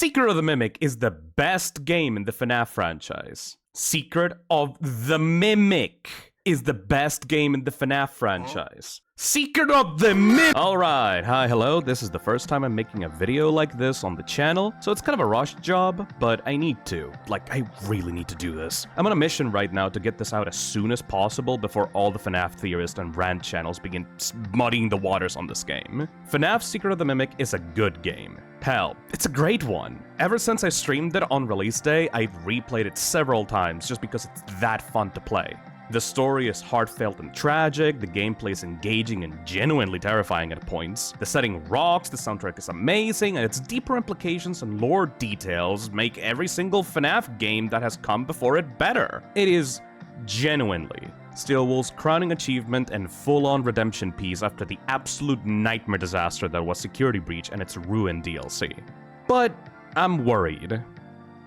Secret of the Mimic is the best game in the FNAF franchise. Secret of the Mimic is the best game in the FNAF franchise. Secret of the Mimic! Alright, hi, hello, this is the first time I'm making a video like this on the channel, so it's kind of a rush job, but I need to. Like, I really need to do this. I'm on a mission right now to get this out as soon as possible before all the FNAF theorists and rant channels begin muddying the waters on this game. FNAF Secret of the Mimic is a good game. Hell, it's a great one. Ever since I streamed it on release day, I've replayed it several times just because it's that fun to play. The story is heartfelt and tragic, the gameplay is engaging and genuinely terrifying at points, the setting rocks, the soundtrack is amazing, and its deeper implications and lore details make every single FNAF game that has come before it better. It is genuinely Steelwool's crowning achievement and full-on redemption piece after the absolute nightmare disaster that was Security Breach and its Ruin DLC. But I'm worried.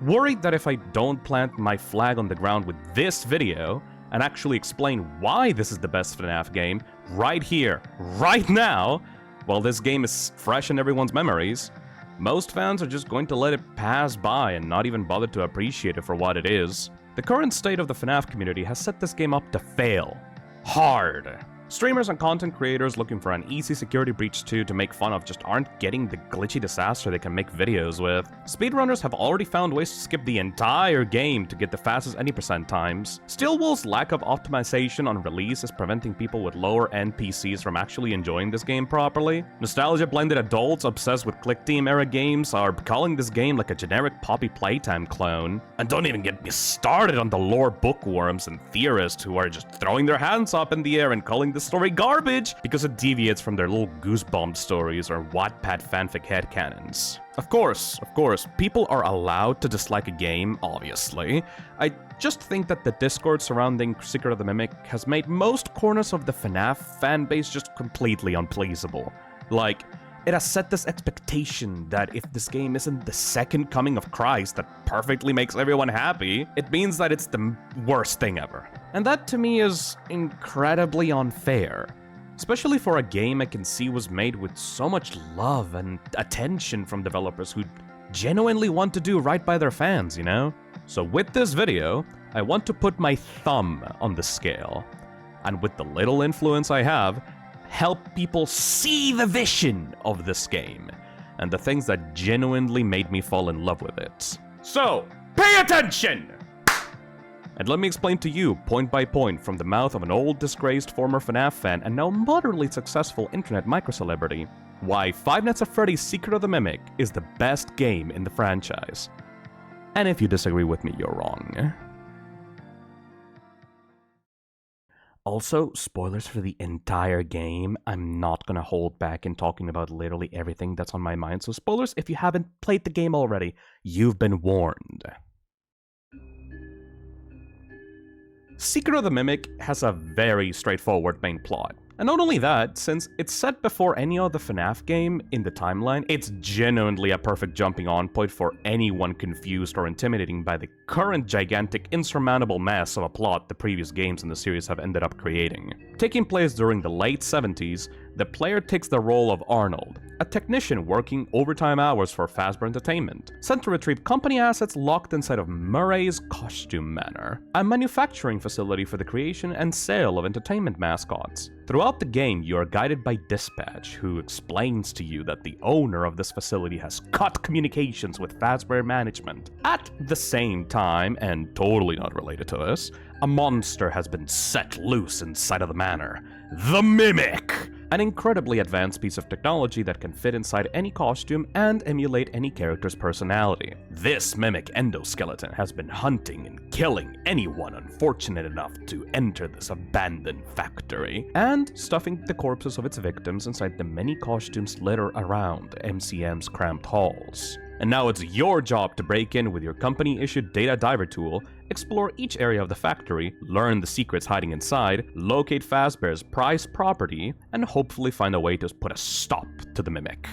Worried that if I don't plant my flag on the ground with this video, and actually explain why this is the best FNAF game, right here, right now, while this game is fresh in everyone's memories, most fans are just going to let it pass by and not even bother to appreciate it for what it is. The current state of the FNAF community has set this game up to fail. Hard. Streamers and content creators looking for an easy Security Breach 2 to make fun of just aren't getting the glitchy disaster they can make videos with. Speedrunners have already found ways to skip the entire game to get the fastest any percent times. Steelwool's lack of optimization on release is preventing people with lower-end PCs from actually enjoying this game properly. Nostalgia-blended adults obsessed with Click Team era games are calling this game like a generic Poppy Playtime clone. And don't even get me started on the lore bookworms and theorists who are just throwing their hands up in the air and calling the story garbage because it deviates from their little Goosebump stories or Wattpad fanfic headcanons. Of course, people are allowed to dislike a game, obviously. I just think that the discord surrounding Secret of the Mimic has made most corners of the FNAF fanbase just completely unpleasable. Like, it has set this expectation that if this game isn't the second coming of Christ that perfectly makes everyone happy, it means that it's the worst thing ever. And that to me is incredibly unfair. Especially for a game I can see was made with so much love and attention from developers who genuinely want to do right by their fans, you know? So with this video, I want to put my thumb on the scale. And with the little influence I have, help people see the vision of this game and the things that genuinely made me fall in love with it. So, pay attention! And let me explain to you, point by point, from the mouth of an old disgraced former FNAF fan and now moderately successful internet microcelebrity, why Five Nights at Freddy's Secret of the Mimic is the best game in the franchise. And if you disagree with me, you're wrong. Also, spoilers for the entire game. I'm not gonna hold back in talking about literally everything that's on my mind, so spoilers if you haven't played the game already, you've been warned. Secret of the Mimic has a very straightforward main plot. And not only that, since it's set before any other FNAF game in the timeline, it's genuinely a perfect jumping on point for anyone confused or intimidating by the current gigantic, insurmountable mess of a plot the previous games in the series have ended up creating. Taking place during the late 70s, the player takes the role of Arnold, a technician working overtime hours for Fazbear Entertainment, sent to retrieve company assets locked inside of Murray's Costume Manor, a manufacturing facility for the creation and sale of entertainment mascots. Throughout the game, you are guided by Dispatch, who explains to you that the owner of this facility has cut communications with Fazbear management. At the same time, and totally not related to this, a monster has been set loose inside of the manor. The Mimic! An incredibly advanced piece of technology that can fit inside any costume and emulate any character's personality. This Mimic endoskeleton has been hunting and killing anyone unfortunate enough to enter this abandoned factory, and stuffing the corpses of its victims inside the many costumes littered around MCM's cramped halls. And now it's your job to break in with your company-issued data diver tool, explore each area of the factory, learn the secrets hiding inside, locate Fazbear's prized property, and hopefully find a way to put a stop to the Mimic.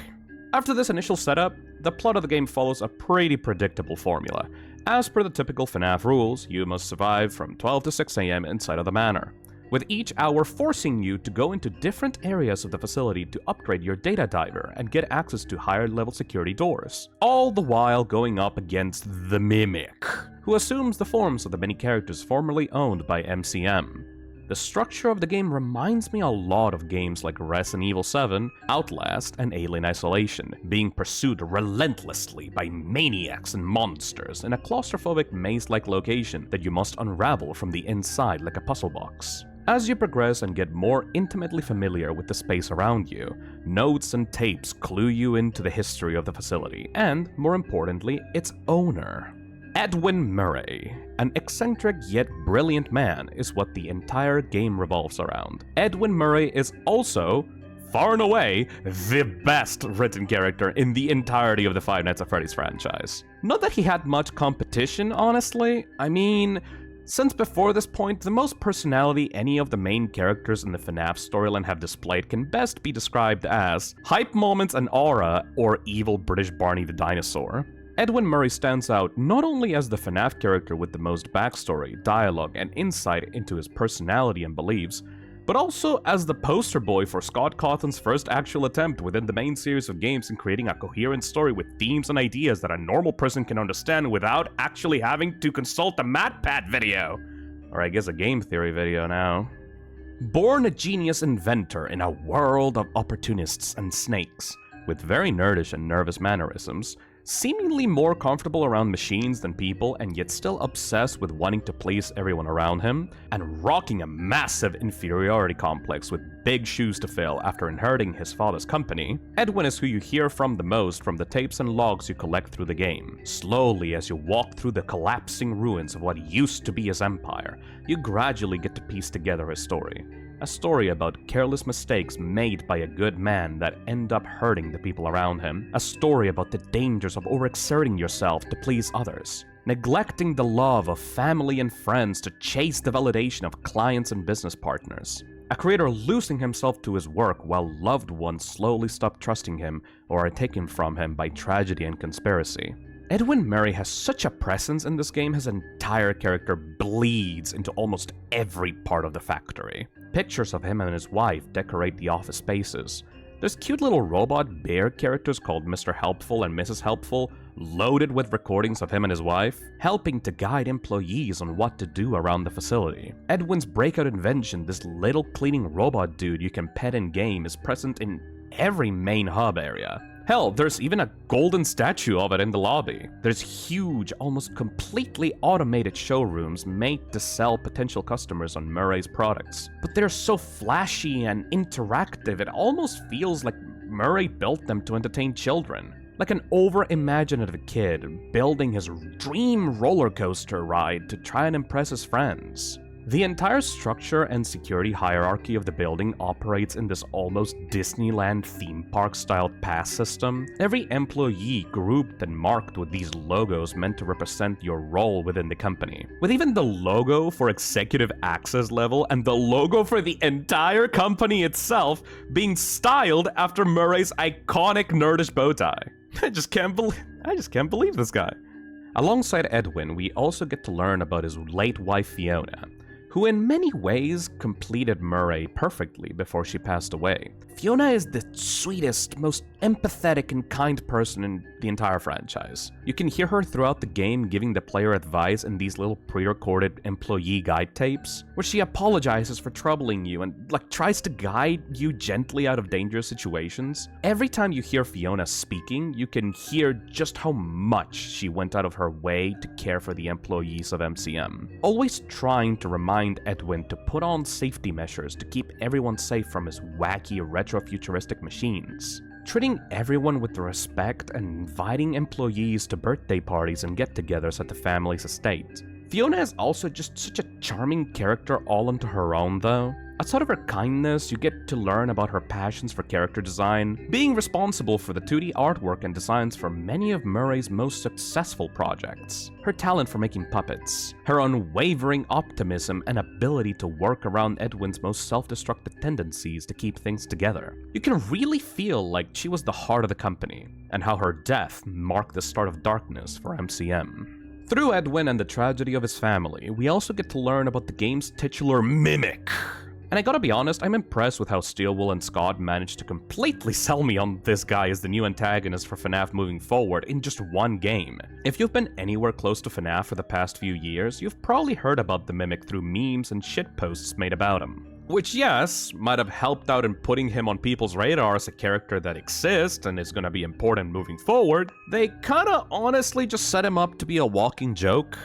After this initial setup, the plot of the game follows a pretty predictable formula. As per the typical FNAF rules, you must survive from 12 to 6 AM inside of the manor. with each hour forcing you to go into different areas of the facility to upgrade your data diver and get access to higher level security doors. All the while going up against the Mimic, who assumes the forms of the many characters formerly owned by MCM. The structure of the game reminds me a lot of games like Resident Evil 7, Outlast, and Alien Isolation, being pursued relentlessly by maniacs and monsters in a claustrophobic maze-like location that you must unravel from the inside like a puzzle box. As you progress and get more intimately familiar with the space around you, notes and tapes clue you into the history of the facility and, more importantly, its owner. Edwin Murray, an eccentric yet brilliant man, is what the entire game revolves around. Edwin Murray is also, far and away, the best written character in the entirety of the Five Nights at Freddy's franchise. Not that he had much competition, honestly. I mean, since before this point, the most personality any of the main characters in the FNAF storyline have displayed can best be described as hype moments and aura, or evil British Barney the dinosaur. Edwin Murray stands out not only as the FNAF character with the most backstory, dialogue, and insight into his personality and beliefs, but also as the poster boy for Scott Cawthon's first actual attempt within the main series of games in creating a coherent story with themes and ideas that a normal person can understand without actually having to consult a MatPat video. Or I guess a game theory video now. Born a genius inventor in a world of opportunists and snakes, with very nerdish and nervous mannerisms, seemingly more comfortable around machines than people and yet still obsessed with wanting to please everyone around him, and rocking a massive inferiority complex with big shoes to fill after inheriting his father's company, Edwin is who you hear from the most from the tapes and logs you collect through the game. Slowly, as you walk through the collapsing ruins of what used to be his empire, you gradually get to piece together his story. A story about careless mistakes made by a good man that end up hurting the people around him. A story about the dangers of overexerting yourself to please others. Neglecting the love of family and friends to chase the validation of clients and business partners. A creator losing himself to his work while loved ones slowly stop trusting him or are taken from him by tragedy and conspiracy. Edwin Murray has such a presence in this game, his entire character bleeds into almost every part of the factory. Pictures of him and his wife decorate the office spaces. There's cute little robot bear characters called Mr. Helpful and Mrs. Helpful, loaded with recordings of him and his wife, helping to guide employees on what to do around the facility. Edwin's breakout invention, this little cleaning robot dude you can pet in game, is present in every main hub area. Hell, there's even a golden statue of it in the lobby. There's huge, almost completely automated showrooms made to sell potential customers on Murray's products. But they're so flashy and interactive, it almost feels like Murray built them to entertain children. Like an over-imaginative kid building his dream roller coaster ride to try and impress his friends. The entire structure and security hierarchy of the building operates in this almost Disneyland theme park-styled pass system. Every employee grouped and marked with these logos meant to represent your role within the company. With even the logo for executive access level and the logo for the entire company itself being styled after Murray's iconic nerdish bow tie. I just can't believe this guy. Alongside Edwin, we also get to learn about his late wife Fiona, who in many ways completed Murray perfectly before she passed away. Fiona is the sweetest, most empathetic and kind person in the entire franchise. You can hear her throughout the game giving the player advice in these little pre-recorded employee guide tapes, where she apologizes for troubling you and tries to guide you gently out of dangerous situations. Every time you hear Fiona speaking, you can hear just how much she went out of her way to care for the employees of MCM. Always trying to remind Edwin to put on safety measures to keep everyone safe from his wacky retro-futuristic machines. Treating everyone with respect and inviting employees to birthday parties and get-togethers at the family's estate. Fiona is also just such a charming character all onto her own though. Outside of her kindness, you get to learn about her passions for character design, being responsible for the 2D artwork and designs for many of Murray's most successful projects, her talent for making puppets, her unwavering optimism and ability to work around Edwin's most self-destructive tendencies to keep things together. You can really feel like she was the heart of the company, and how her death marked the start of darkness for MCM. Through Edwin and the tragedy of his family, we also get to learn about the game's titular mimic. And I gotta be honest, I'm impressed with how Steelwool and Scott managed to completely sell me on this guy as the new antagonist for FNAF moving forward in just one game. If you've been anywhere close to FNAF for the past few years, you've probably heard about the Mimic through memes and shitposts made about him. Which, yes, might have helped out in putting him on people's radar as a character that exists and is gonna be important moving forward, they kinda honestly just set him up to be a walking joke.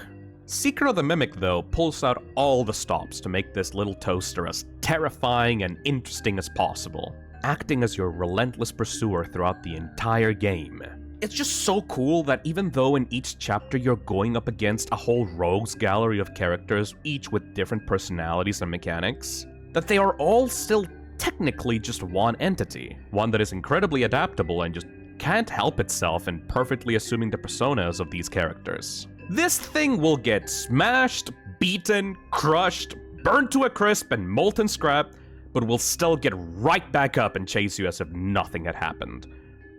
Secret of the Mimic, though, pulls out all the stops to make this little toaster as terrifying and interesting as possible, acting as your relentless pursuer throughout the entire game. It's just so cool that even though in each chapter you're going up against a whole rogues gallery of characters, each with different personalities and mechanics, that they are all still technically just one entity, one that is incredibly adaptable and just can't help itself in perfectly assuming the personas of these characters. This thing will get smashed, beaten, crushed, burnt to a crisp, and molten scrap, but will still get right back up and chase you as if nothing had happened.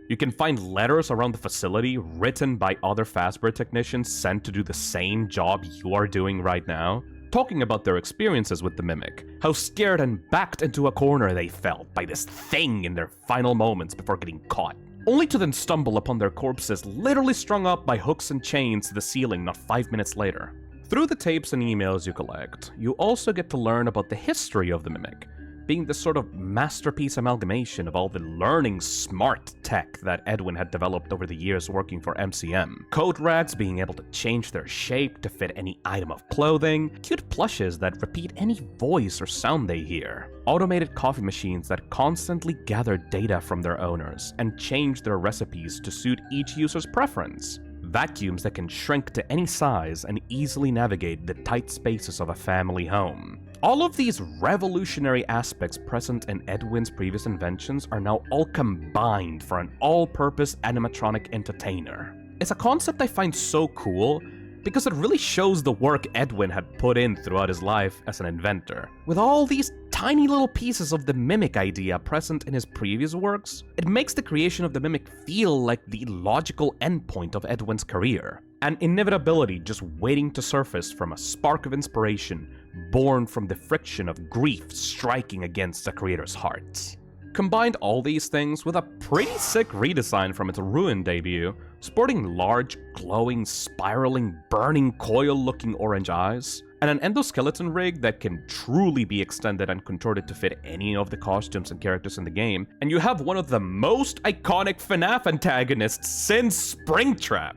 You can find letters around the facility written by other Fazbear technicians sent to do the same job you are doing right now, talking about their experiences with the Mimic, how scared and backed into a corner they felt by this thing in their final moments before getting caught, only to then stumble upon their corpses literally strung up by hooks and chains to the ceiling not 5 minutes later. Through the tapes and emails you collect, you also get to learn about the history of the Mimic, being this sort of masterpiece amalgamation of all the learning smart tech that Edwin had developed over the years working for MCM. Coat racks being able to change their shape to fit any item of clothing, cute plushes that repeat any voice or sound they hear, automated coffee machines that constantly gather data from their owners and change their recipes to suit each user's preference, vacuums that can shrink to any size and easily navigate the tight spaces of a family home. All of these revolutionary aspects present in Edwin's previous inventions are now all combined for an all-purpose animatronic entertainer. It's a concept I find so cool because it really shows the work Edwin had put in throughout his life as an inventor. With all these tiny little pieces of the Mimic idea present in his previous works, it makes the creation of the Mimic feel like the logical endpoint of Edwin's career. An inevitability just waiting to surface from a spark of inspiration born from the friction of grief striking against the creator's heart. Combined all these things with a pretty sick redesign from its Ruin debut, sporting large, glowing, spiraling, burning coil-looking orange eyes, and an endoskeleton rig that can truly be extended and contorted to fit any of the costumes and characters in the game, and you have one of the most iconic FNAF antagonists since Springtrap.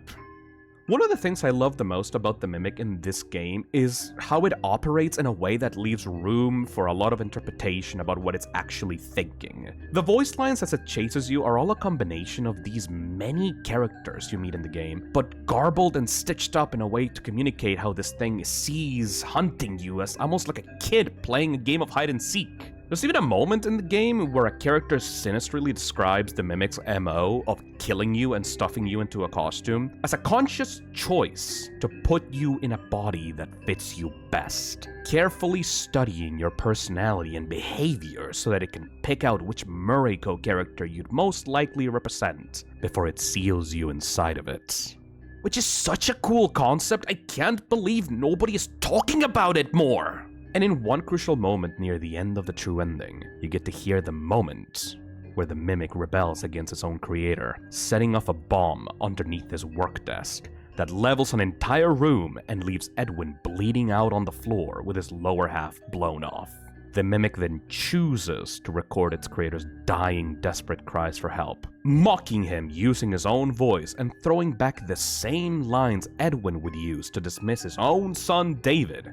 One of the things I love the most about the Mimic in this game is how it operates in a way that leaves room for a lot of interpretation about what it's actually thinking. The voice lines as it chases you are all a combination of these many characters you meet in the game, but garbled and stitched up in a way to communicate how this thing sees hunting you as almost like a kid playing a game of hide and seek. There's even a moment in the game where a character sinisterly describes the Mimic's MO of killing you and stuffing you into a costume as a conscious choice to put you in a body that fits you best, carefully studying your personality and behavior so that it can pick out which Murray-Co character you'd most likely represent before it seals you inside of it. Which is such a cool concept, I can't believe nobody is talking about it more! And in one crucial moment near the end of the true ending, you get to hear the moment where the Mimic rebels against its own creator, setting off a bomb underneath his work desk that levels an entire room and leaves Edwin bleeding out on the floor with his lower half blown off. The Mimic then chooses to record its creator's dying, desperate cries for help, mocking him using his own voice and throwing back the same lines Edwin would use to dismiss his own son David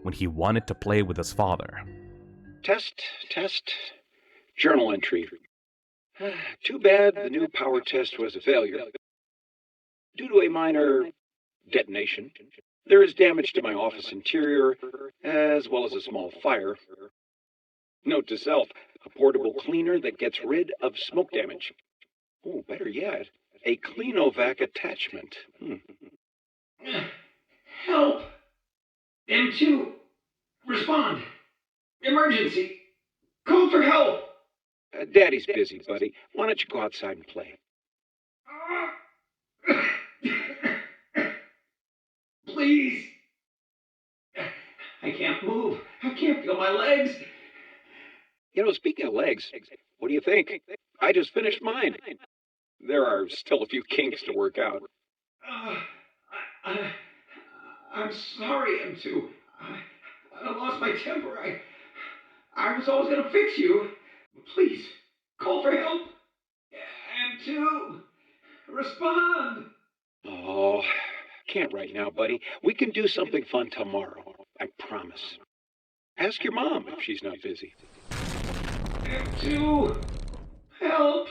when he wanted to play with his father. Test. Journal entry. Too bad the new power test was a failure. Due to a minor detonation, there is damage to my office interior, as well as a small fire. Note to self, a portable cleaner that gets rid of smoke damage. Oh, better yet, a Cleanovac attachment. Help! M2! Respond! Emergency! Call for help! Daddy's busy, buddy. Why don't you go outside and play? Please. I can't move. I can't feel my legs. You know, speaking of legs, what do you think? I just finished mine. There are still a few kinks to work out. I'm sorry, M2. I lost my temper. I was always going to fix you. Please, call for help. M2, respond. Oh, can't right now, buddy. We can do something fun tomorrow. I promise. Ask your mom if she's not busy. M2, help.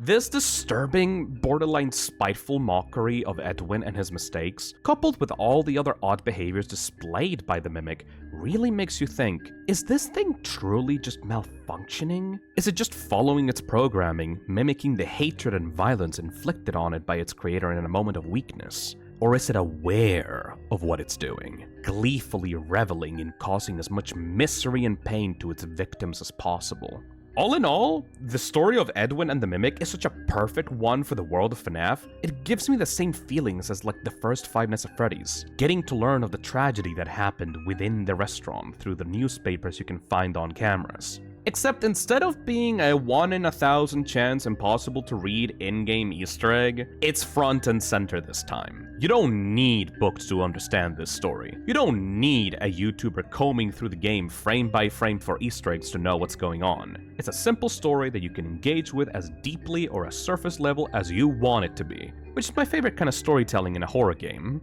This disturbing, borderline spiteful mockery of Edwin and his mistakes, coupled with all the other odd behaviors displayed by the Mimic, really makes you think, is this thing truly just malfunctioning? Is it just following its programming, mimicking the hatred and violence inflicted on it by its creator in a moment of weakness? Or is it aware of what it's doing, gleefully reveling in causing as much misery and pain to its victims as possible? All in all, the story of Edwin and the Mimic is such a perfect one for the world of FNAF. It gives me the same feelings as like the first Five Nights at Freddy's, getting to learn of the tragedy that happened within the restaurant through the newspapers you can find on cameras. Except instead of being a 1 in 1,000 chance impossible to read in-game Easter egg, it's front and center this time. You don't need books to understand this story. You don't need a YouTuber combing through the game frame by frame for Easter eggs to know what's going on. It's a simple story that you can engage with as deeply or as surface level as you want it to be, which is my favorite kind of storytelling in a horror game.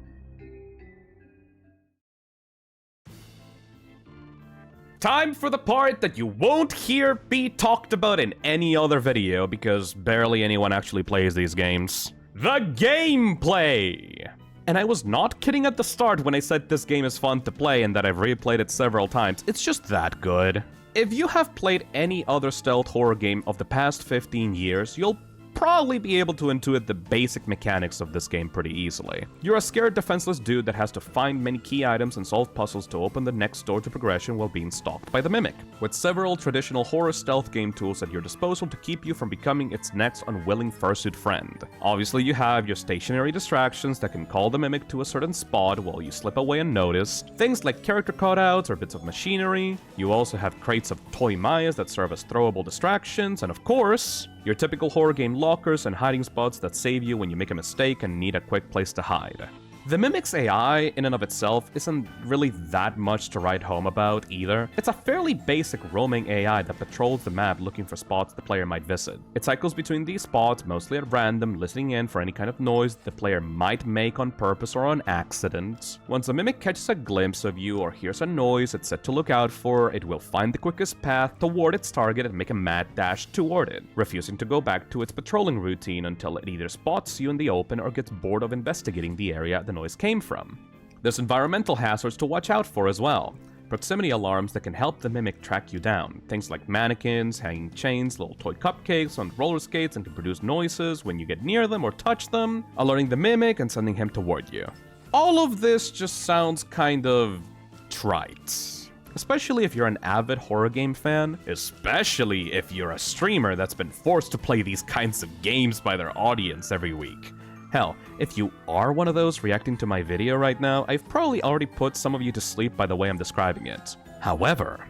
Time for the part that you won't hear be talked about in any other video because barely anyone actually plays these games. The gameplay! And I was not kidding at the start when I said this game is fun to play and that I've replayed it several times. It's just that good. If you have played any other stealth horror game of the past 15 years, you'll probably be able to intuit the basic mechanics of this game pretty easily. You're a scared, defenseless dude that has to find many key items and solve puzzles to open the next door to progression while being stalked by the Mimic, with several traditional horror stealth game tools at your disposal to keep you from becoming its next unwilling fursuit friend. Obviously, you have your stationary distractions that can call the Mimic to a certain spot while you slip away unnoticed, things like character cutouts or bits of machinery. You also have crates of toy Mayas that serve as throwable distractions, and of course, your typical horror game lockers and hiding spots that save you when you make a mistake and need a quick place to hide. The Mimic's AI, in and of itself, isn't really that much to write home about either. It's a fairly basic roaming AI that patrols the map looking for spots the player might visit. It cycles between these spots, mostly at random, listening in for any kind of noise the player might make on purpose or on accident. Once a Mimic catches a glimpse of you or hears a noise it's set to look out for, it will find the quickest path toward its target and make a mad dash toward it, refusing to go back to its patrolling routine until it either spots you in the open or gets bored of investigating the area the noise came from. There's environmental hazards to watch out for as well. Proximity alarms that can help the Mimic track you down. Things like mannequins, hanging chains, little toy cupcakes on roller skates and can produce noises when you get near them or touch them, alerting the Mimic and sending him toward you. All of this just sounds kind of trite. Especially if you're an avid horror game fan, especially if you're a streamer that's been forced to play these kinds of games by their audience every week. Hell, if you are one of those reacting to my video right now, I've probably already put some of you to sleep by the way I'm describing it. However,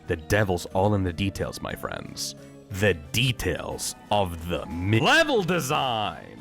the devil's all in the details, my friends. The details of the level design!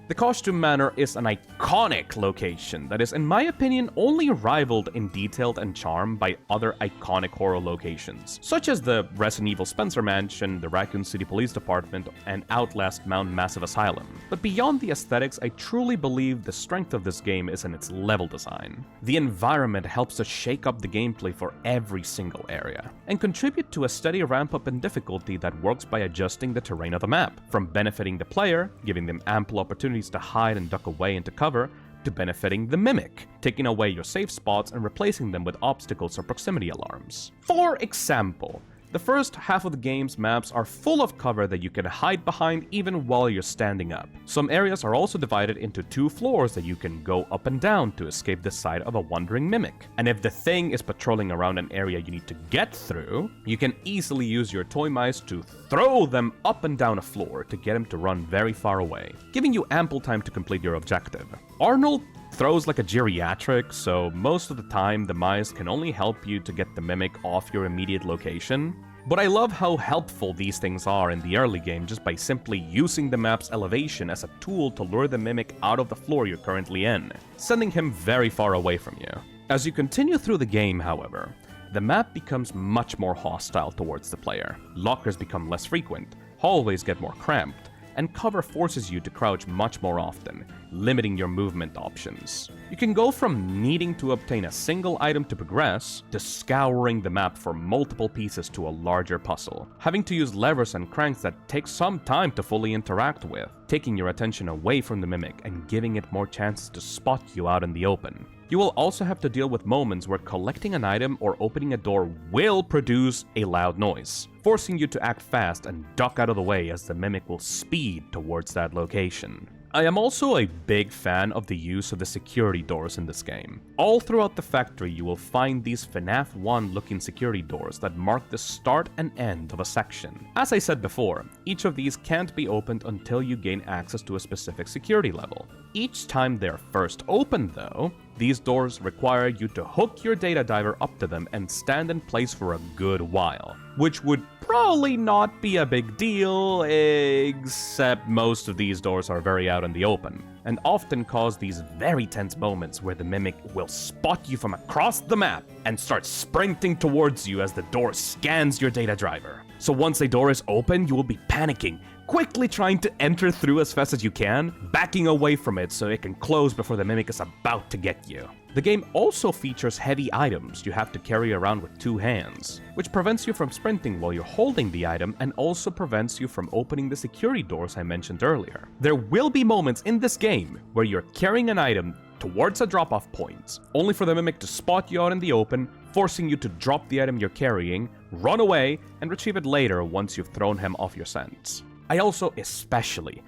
The Costume Manor is an iconic location that is, in my opinion, only rivaled in detail and charm by other iconic horror locations, such as the Resident Evil Spencer Mansion, the Raccoon City Police Department, and Outlast Mount Massive Asylum. But beyond the aesthetics, I truly believe the strength of this game is in its level design. The environment helps to shake up the gameplay for every single area, and contribute to a steady ramp-up in difficulty that works by adjusting the terrain of the map, from benefiting the player, giving them ample opportunities to hide and duck away into cover, to benefiting the Mimic, taking away your safe spots and replacing them with obstacles or proximity alarms. For example, The first half of the game's maps are full of cover that you can hide behind even while you're standing up. Some areas are also divided into 2 floors that you can go up and down to escape the sight of a wandering mimic. And if the thing is patrolling around an area you need to get through, you can easily use your toy mice to throw them up and down a floor to get him to run very far away, giving you ample time to complete your objective. Arnold throws like a geriatric, so most of the time the mice can only help you to get the mimic off your immediate location. But I love how helpful these things are in the early game just by simply using the map's elevation as a tool to lure the mimic out of the floor you're currently in, sending him very far away from you. As you continue through the game, however, the map becomes much more hostile towards the player. Lockers become less frequent, hallways get more cramped, and cover forces you to crouch much more often, limiting your movement options. You can go from needing to obtain a single item to progress, to scouring the map for multiple pieces to a larger puzzle, having to use levers and cranks that take some time to fully interact with, taking your attention away from the mimic and giving it more chances to spot you out in the open. You will also have to deal with moments where collecting an item or opening a door will produce a loud noise, forcing you to act fast and duck out of the way as the mimic will speed towards that location. I am also a big fan of the use of the security doors in this game. All throughout the factory you will find these FNAF 1 looking security doors that mark the start and end of a section. As I said before, each of these can't be opened until you gain access to a specific security level. Each time they're first opened though, these doors require you to hook your data diver up to them and stand in place for a good while, which would probably not be a big deal, except most of these doors are very out in the open, and often cause these very tense moments where the mimic will spot you from across the map and start sprinting towards you as the door scans your data driver. So once a door is open, you will be panicking, quickly trying to enter through as fast as you can, backing away from it so it can close before the mimic is about to get you. The game also features heavy items you have to carry around with 2 hands, which prevents you from sprinting while you're holding the item and also prevents you from opening the security doors I mentioned earlier. There will be moments in this game where you're carrying an item towards a drop-off point, only for the mimic to spot you out in the open, forcing you to drop the item you're carrying, run away, and retrieve it later once you've thrown him off your scent. I also especially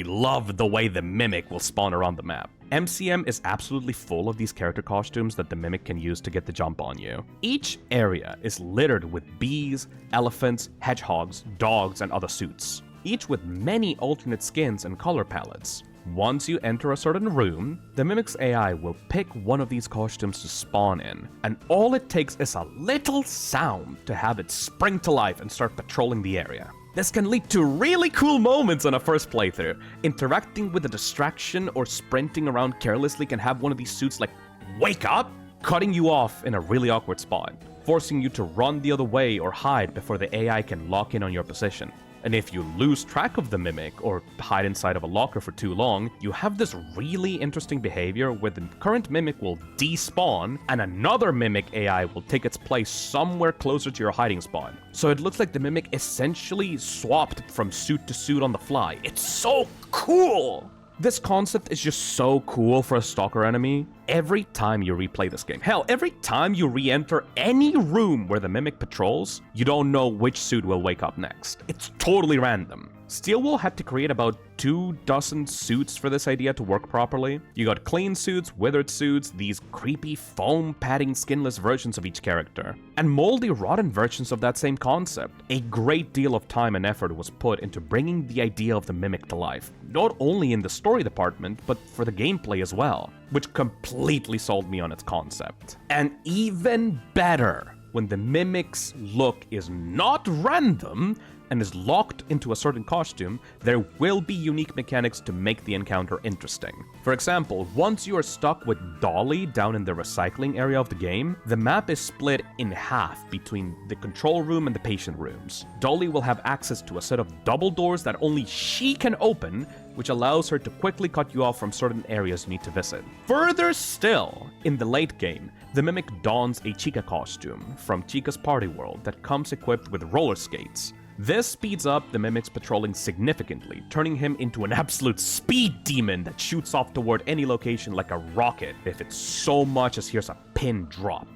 love the way the mimic will spawn around the map. MCM is absolutely full of these character costumes that the mimic can use to get the jump on you. Each area is littered with bees, elephants, hedgehogs, dogs, and other suits, each with many alternate skins and color palettes. Once you enter a certain room, the mimic's AI will pick one of these costumes to spawn in, and all it takes is a little sound to have it spring to life and start patrolling the area. This can lead to really cool moments on a first playthrough. Interacting with a distraction or sprinting around carelessly can have one of these suits like wake up, cutting you off in a really awkward spot, forcing you to run the other way or hide before the AI can lock in on your position. And if you lose track of the mimic or hide inside of a locker for too long, you have this really interesting behavior where the current mimic will despawn and another mimic AI will take its place somewhere closer to your hiding spot. So it looks like the mimic essentially swapped from suit to suit on the fly. It's so cool! This concept is just so cool for a stalker enemy. Every time you replay this game, hell, every time you re-enter any room where the mimic patrols, you don't know which suit will wake up next. It's totally random. Steelwool had to create about 24 suits for this idea to work properly. You got clean suits, withered suits, these creepy foam padding skinless versions of each character, and moldy rotten versions of that same concept. A great deal of time and effort was put into bringing the idea of the mimic to life, not only in the story department, but for the gameplay as well, which completely sold me on its concept. And even better, when the mimic's look is not random, and is locked into a certain costume, there will be unique mechanics to make the encounter interesting. For example, once you are stuck with Dolly down in the recycling area of the game, the map is split in half between the control room and the patient rooms. Dolly will have access to a set of double doors that only she can open, which allows her to quickly cut you off from certain areas you need to visit. Further still, in the late game, the mimic dons a Chica costume from Chica's Party World that comes equipped with roller skates. This speeds up the mimic's patrolling significantly, turning him into an absolute speed demon that shoots off toward any location like a rocket if it so much as hears a pin drop.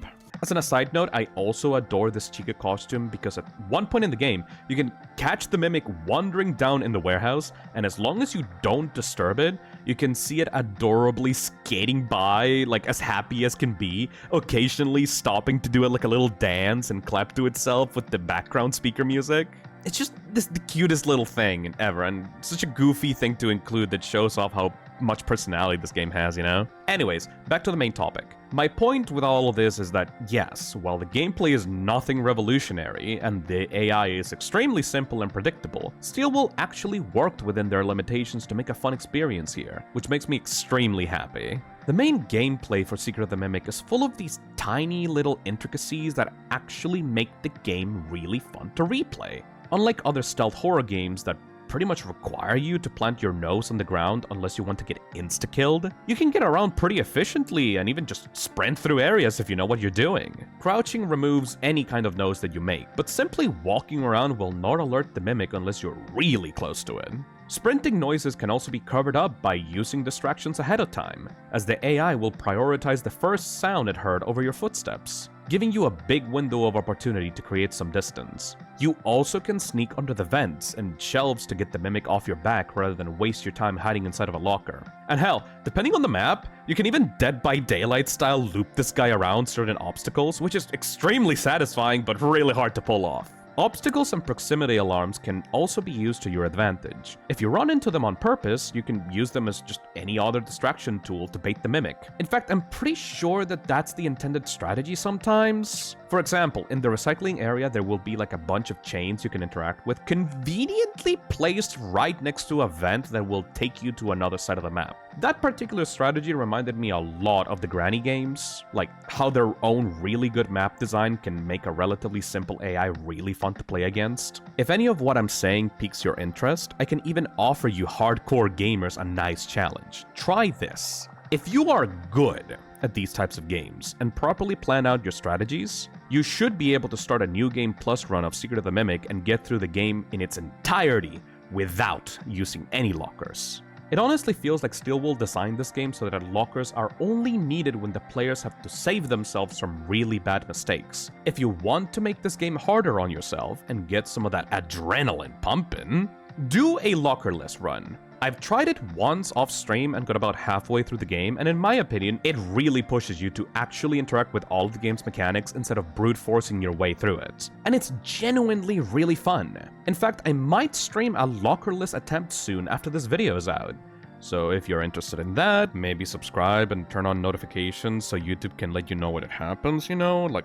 As an aside note, I also adore this Chica costume because at one point in the game, you can catch the Mimic wandering down in the warehouse, and as long as you don't disturb it, you can see it adorably skating by, like as happy as can be, occasionally stopping to do it like a little dance and clap to itself with the background speaker music. It's just the cutest little thing ever, and such a goofy thing to include that shows off how much personality this game has, you know? Anyways, back to the main topic. My point with all of this is that, yes, while the gameplay is nothing revolutionary, and the AI is extremely simple and predictable, Steelwool actually worked within their limitations to make a fun experience here, which makes me extremely happy. The main gameplay for Secret of the Mimic is full of these tiny little intricacies that actually make the game really fun to replay. Unlike other stealth horror games that pretty much require you to plant your nose on the ground unless you want to get insta-killed, you can get around pretty efficiently and even just sprint through areas if you know what you're doing. Crouching removes any kind of nose that you make, but simply walking around will not alert the Mimic unless you're really close to it. Sprinting noises can also be covered up by using distractions ahead of time, as the AI will prioritize the first sound it heard over your footsteps, giving you a big window of opportunity to create some distance. You also can sneak under the vents and shelves to get the Mimic off your back rather than waste your time hiding inside of a locker. And hell, depending on the map, you can even Dead by Daylight style loop this guy around certain obstacles, which is extremely satisfying but really hard to pull off. Obstacles and proximity alarms can also be used to your advantage. If you run into them on purpose, you can use them as just any other distraction tool to bait the Mimic. In fact, I'm pretty sure that that's the intended strategy sometimes. For example, in the recycling area, there will be like a bunch of chains you can interact with, conveniently placed right next to a vent that will take you to another side of the map. That particular strategy reminded me a lot of the Granny games, like how their own really good map design can make a relatively simple AI really fun to play against. If any of what I'm saying piques your interest, I can even offer you hardcore gamers a nice challenge. Try this. If you are good at these types of games and properly plan out your strategies, you should be able to start a New Game Plus run of Secret of the Mimic and get through the game in its entirety without using any lockers. It honestly feels like Steelwool designed this game so that lockers are only needed when the players have to save themselves from really bad mistakes. If you want to make this game harder on yourself and get some of that adrenaline pumping, do a lockerless run. I've tried it once off stream and got about halfway through the game, and in my opinion, it really pushes you to actually interact with all of the game's mechanics instead of brute forcing your way through it. And it's genuinely really fun. In fact, I might stream a lockerless attempt soon after this video is out. So if you're interested in that, maybe subscribe and turn on notifications so YouTube can let you know when it happens, you know, like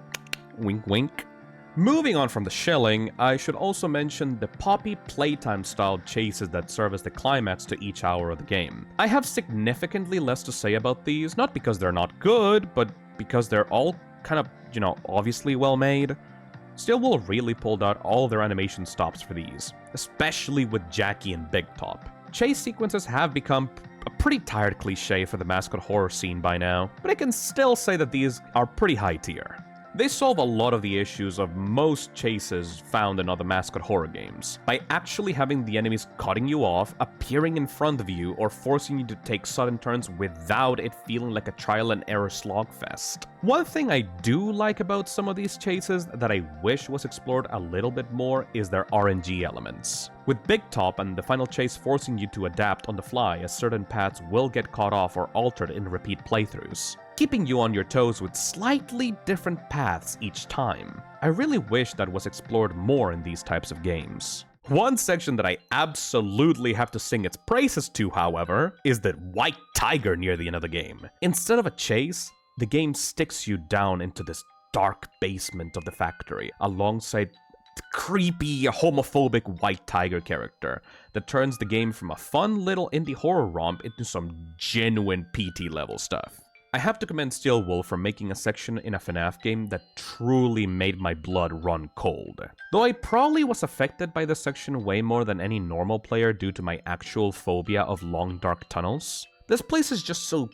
wink wink. Moving on from the shelling, I should also mention the Poppy playtime style chases that serve as the climax to each hour of the game. I have significantly less to say about these, not because they're not good, but because they're all kind of, you know, obviously well made. Steelwool really pulled out all their animation stops for these, especially with Jackie and Big Top. Chase sequences have become a pretty tired cliche for the mascot horror scene by now, but I can still say that these are pretty high tier. They solve a lot of the issues of most chases found in other mascot horror games, by actually having the enemies cutting you off, appearing in front of you, or forcing you to take sudden turns without it feeling like a trial and error slogfest. One thing I do like about some of these chases that I wish was explored a little bit more is their RNG elements. With Big Top and the final chase forcing you to adapt on the fly as certain paths will get cut off or altered in repeat playthroughs, keeping you on your toes with slightly different paths each time. I really wish that was explored more in these types of games. One section that I absolutely have to sing its praises to, however, is that white tiger near the end of the game. Instead of a chase, the game sticks you down into this dark basement of the factory, alongside the creepy, homophobic white tiger character that turns the game from a fun little indie horror romp into some genuine PT level stuff. I have to commend Steelwool for making a section in a FNAF game that truly made my blood run cold. Though I probably was affected by this section way more than any normal player due to my actual phobia of long dark tunnels, this place is just so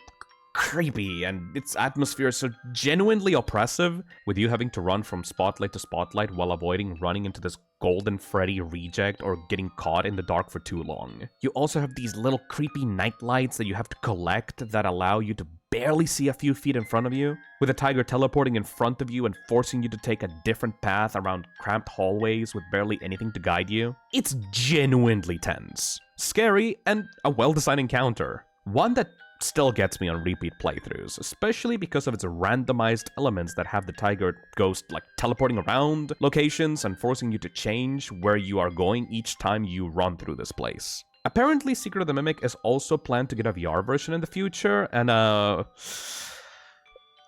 creepy and its atmosphere is so genuinely oppressive, with you having to run from spotlight to spotlight while avoiding running into this Golden Freddy reject or getting caught in the dark for too long. You also have these little creepy night lights that you have to collect that allow you to barely see a few feet in front of you, with a tiger teleporting in front of you and forcing you to take a different path around cramped hallways with barely anything to guide you. It's genuinely tense, scary, and a well-designed encounter. One that still gets me on repeat playthroughs, especially because of its randomized elements that have the tiger ghost like teleporting around locations and forcing you to change where you are going each time you run through this place. Apparently, Secret of the Mimic is also planned to get a VR version in the future, and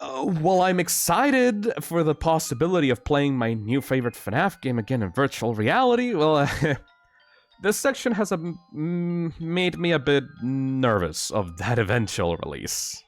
well, I'm excited for the possibility of playing my new favorite FNAF game again in virtual reality. Well, this section has made me a bit nervous of that eventual release.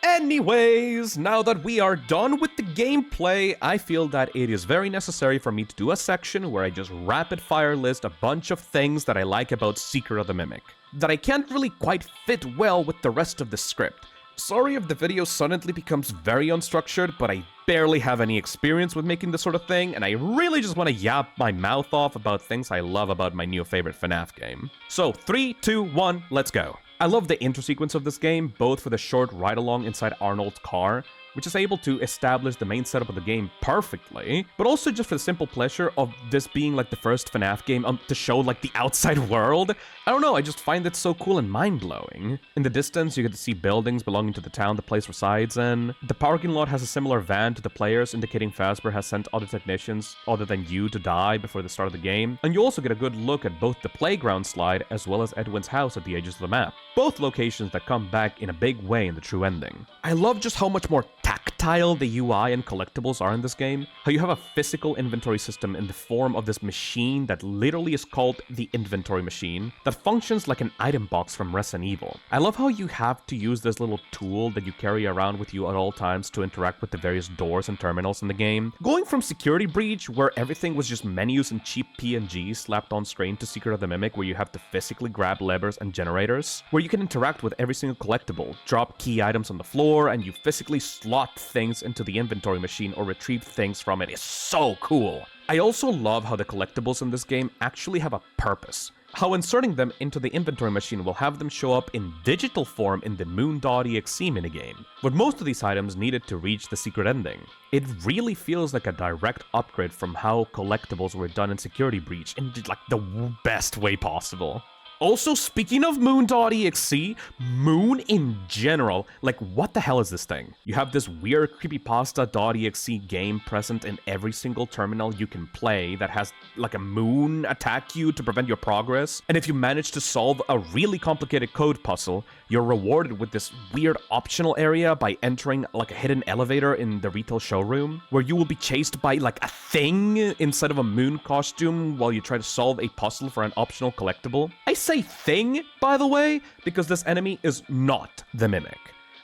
Anyways, now that we are done with the gameplay, I feel that it is very necessary for me to do a section where I just rapid-fire list a bunch of things that I like about Secret of the Mimic, that I can't really quite fit well with the rest of the script. Sorry if the video suddenly becomes very unstructured, but I barely have any experience with making this sort of thing, and I really just want to yap my mouth off about things I love about my new favorite FNAF game. So, 3, 2, 1, let's go. I love the intro sequence of this game, both for the short ride-along inside Arnold's car, which is able to establish the main setup of the game perfectly, but also just for the simple pleasure of this being like the first FNAF game to show like the outside world. I don't know, I just find it so cool and mind-blowing. In the distance, you get to see buildings belonging to the town the place resides in. The parking lot has a similar van to the players, indicating Fazbear has sent other technicians other than you to die before the start of the game. And you also get a good look at both the playground slide as well as Edwin's house at the edges of the map. Both locations that come back in a big way in the true ending. I love just how much more tactile the UI and collectibles are in this game, how you have a physical inventory system in the form of this machine that literally is called the inventory machine, that functions like an item box from Resident Evil. I love how you have to use this little tool that you carry around with you at all times to interact with the various doors and terminals in the game. Going from Security Breach, where everything was just menus and cheap PNGs slapped on screen, to Secret of the Mimic, where you have to physically grab levers and generators, where you can interact with every single collectible, drop key items on the floor, and you physically slot things into the inventory machine or retrieve things from it, is so cool. I also love how the collectibles in this game actually have a purpose. How inserting them into the inventory machine will have them show up in digital form in the Moon.exe minigame, but most of these items needed to reach the secret ending. It really feels like a direct upgrade from how collectibles were done in Security Breach in like the best way possible. Also, speaking of Moon.exe, Moon in general, like what the hell is this thing? You have this weird creepypasta.exe game present in every single terminal you can play that has like a moon attack you to prevent your progress, and if you manage to solve a really complicated code puzzle, you're rewarded with this weird optional area by entering like a hidden elevator in the retail showroom, where you will be chased by like a thing inside of a moon costume while you try to solve a puzzle for an optional collectible. I say thing, by the way, because this enemy is not the Mimic.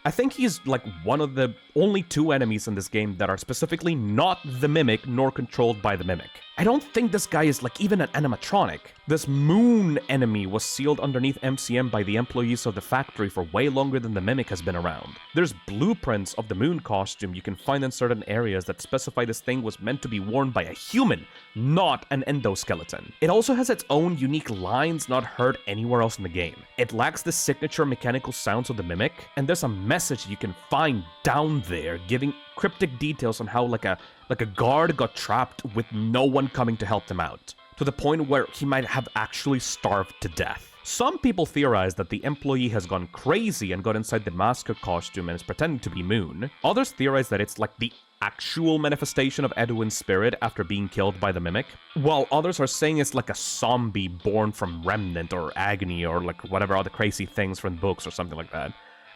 I think he's like one of the only two enemies in this game that are specifically not the Mimic nor controlled by the Mimic. I don't think this guy is like even an animatronic. This moon enemy was sealed underneath MCM by the employees of the factory for way longer than the Mimic has been around. There's blueprints of the moon costume you can find in certain areas that specify this thing was meant to be worn by a human, not an endoskeleton. It also has its own unique lines not heard anywhere else in the game. It lacks the signature mechanical sounds of the Mimic, and there's a message you can find down there giving cryptic details on how like a guard got trapped with no one coming to help them out, to the point where he might have actually starved to death. Some people theorize that the employee has gone crazy and got inside the mascot costume and is pretending to be Moon. Others theorize that it's like the actual manifestation of Edwin's spirit after being killed by the Mimic, while others are saying it's like a zombie born from Remnant or Agony or like whatever other crazy things from books or something like that.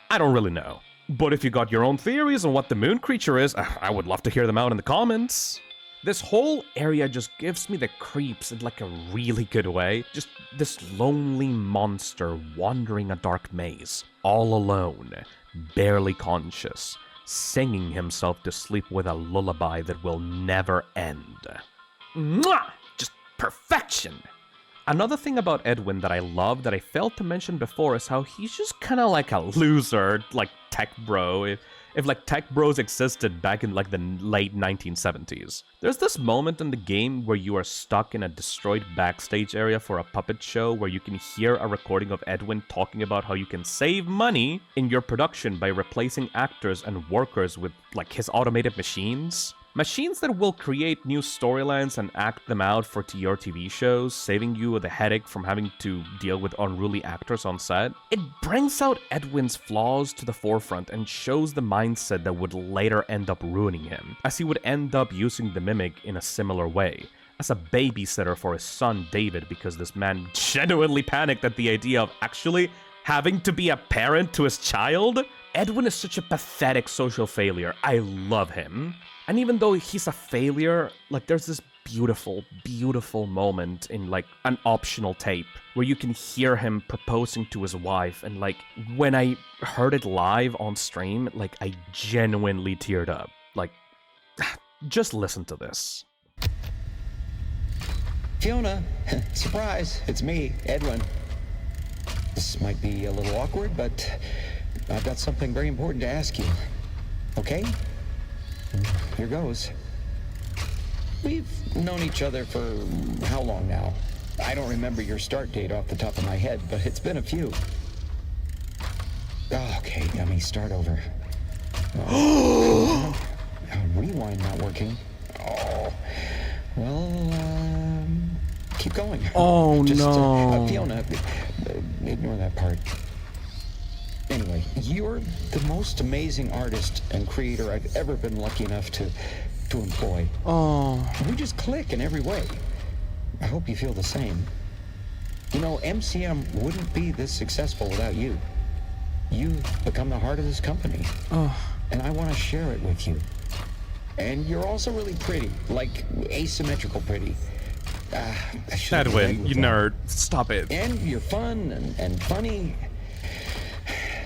I don't really know. But if you got your own theories on what the moon creature is, I would love to hear them out in the comments. This whole area just gives me the creeps in like a really good way. Just this lonely monster wandering a dark maze, all alone, barely conscious, singing himself to sleep with a lullaby that will never end. Mwah! Just perfection! Another thing about Edwin that I love that I failed to mention before is how he's just kind of like a loser, like tech bro, if like tech bros existed back in like the late 1970s. There's this moment in the game where you are stuck in a destroyed backstage area for a puppet show where you can hear a recording of Edwin talking about how you can save money in your production by replacing actors and workers with like his automated machines. Machines that will create new storylines and act them out for your TV shows, saving you the headache from having to deal with unruly actors on set. It brings out Edwin's flaws to the forefront and shows the mindset that would later end up ruining him, as he would end up using the Mimic in a similar way, as a babysitter for his son David, because this man genuinely panicked at the idea of actually having to be a parent to his child. Edwin is such a pathetic social failure. I love him. And even though he's a failure, like there's this beautiful, beautiful moment in like an optional tape where you can hear him proposing to his wife, and like when I heard it live on stream, like I genuinely teared up. Like, just listen to this. Fiona, surprise, it's me, Edwin. This might be a little awkward, but I've got something very important to ask you. Okay? Here goes. We've known each other for how long now? I don't remember your start date off the top of my head, but it's been a few. Okay, let me start over. Rewind not working. Oh, well, keep going. Oh, no. Fiona, ignore that part. Anyway, you're the most amazing artist and creator I've ever been lucky enough to employ. Oh. We just click in every way. I hope you feel the same. You know, MCM wouldn't be this successful without you. You've become the heart of this company. Oh. And I want to share it with you. And you're also really pretty, like asymmetrical pretty. Edwin, you nerd. Stop it. And you're fun and funny.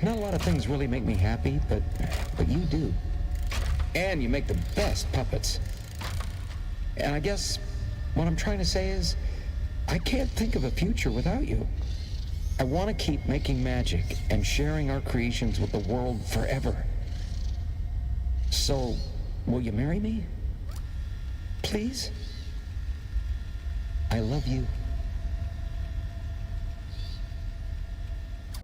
Not a lot of things really make me happy, but you do. And you make the best puppets. And I guess what I'm trying to say is, I can't think of a future without you. I want to keep making magic and sharing our creations with the world forever. So, will you marry me? Please? I love you.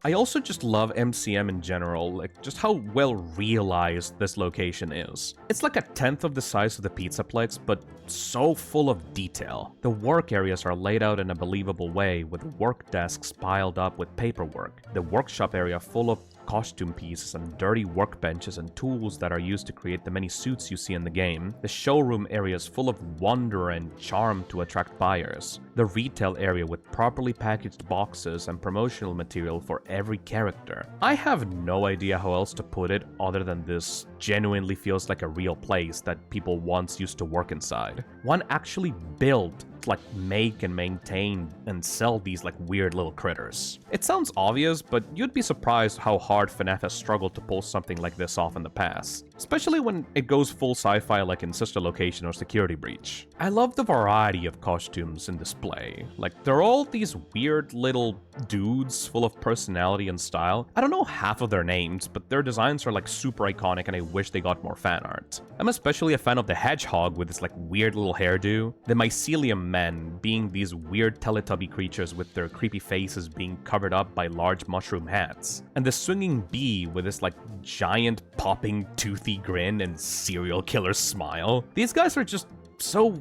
I also just love MCM in general, like just how well realized this location is. It's like a tenth of the size of the Pizzaplex, but so full of detail. The work areas are laid out in a believable way, with work desks piled up with paperwork. The workshop area full of costume pieces and dirty workbenches and tools that are used to create the many suits you see in the game. The showroom area is full of wonder and charm to attract buyers. The retail area with properly packaged boxes and promotional material for every character. I have no idea how else to put it other than this genuinely feels like a real place that people once used to work inside. One actually built, like make and maintain and sell these like weird little critters. It sounds obvious, but you'd be surprised how hard FNAF has struggled to pull something like this off in the past, especially when it goes full sci-fi like in Sister Location or Security Breach. I love the variety of costumes in display. Like, they're all these weird little dudes full of personality and style. I don't know half of their names, but their designs are like super iconic and I wish they got more fan art. I'm especially a fan of the hedgehog with this like weird little hairdo, the mycelium men being these weird Teletubby creatures with their creepy faces being covered up by large mushroom hats, and the swinging bee with this like giant popping toothy grin and serial killer smile. These guys are just so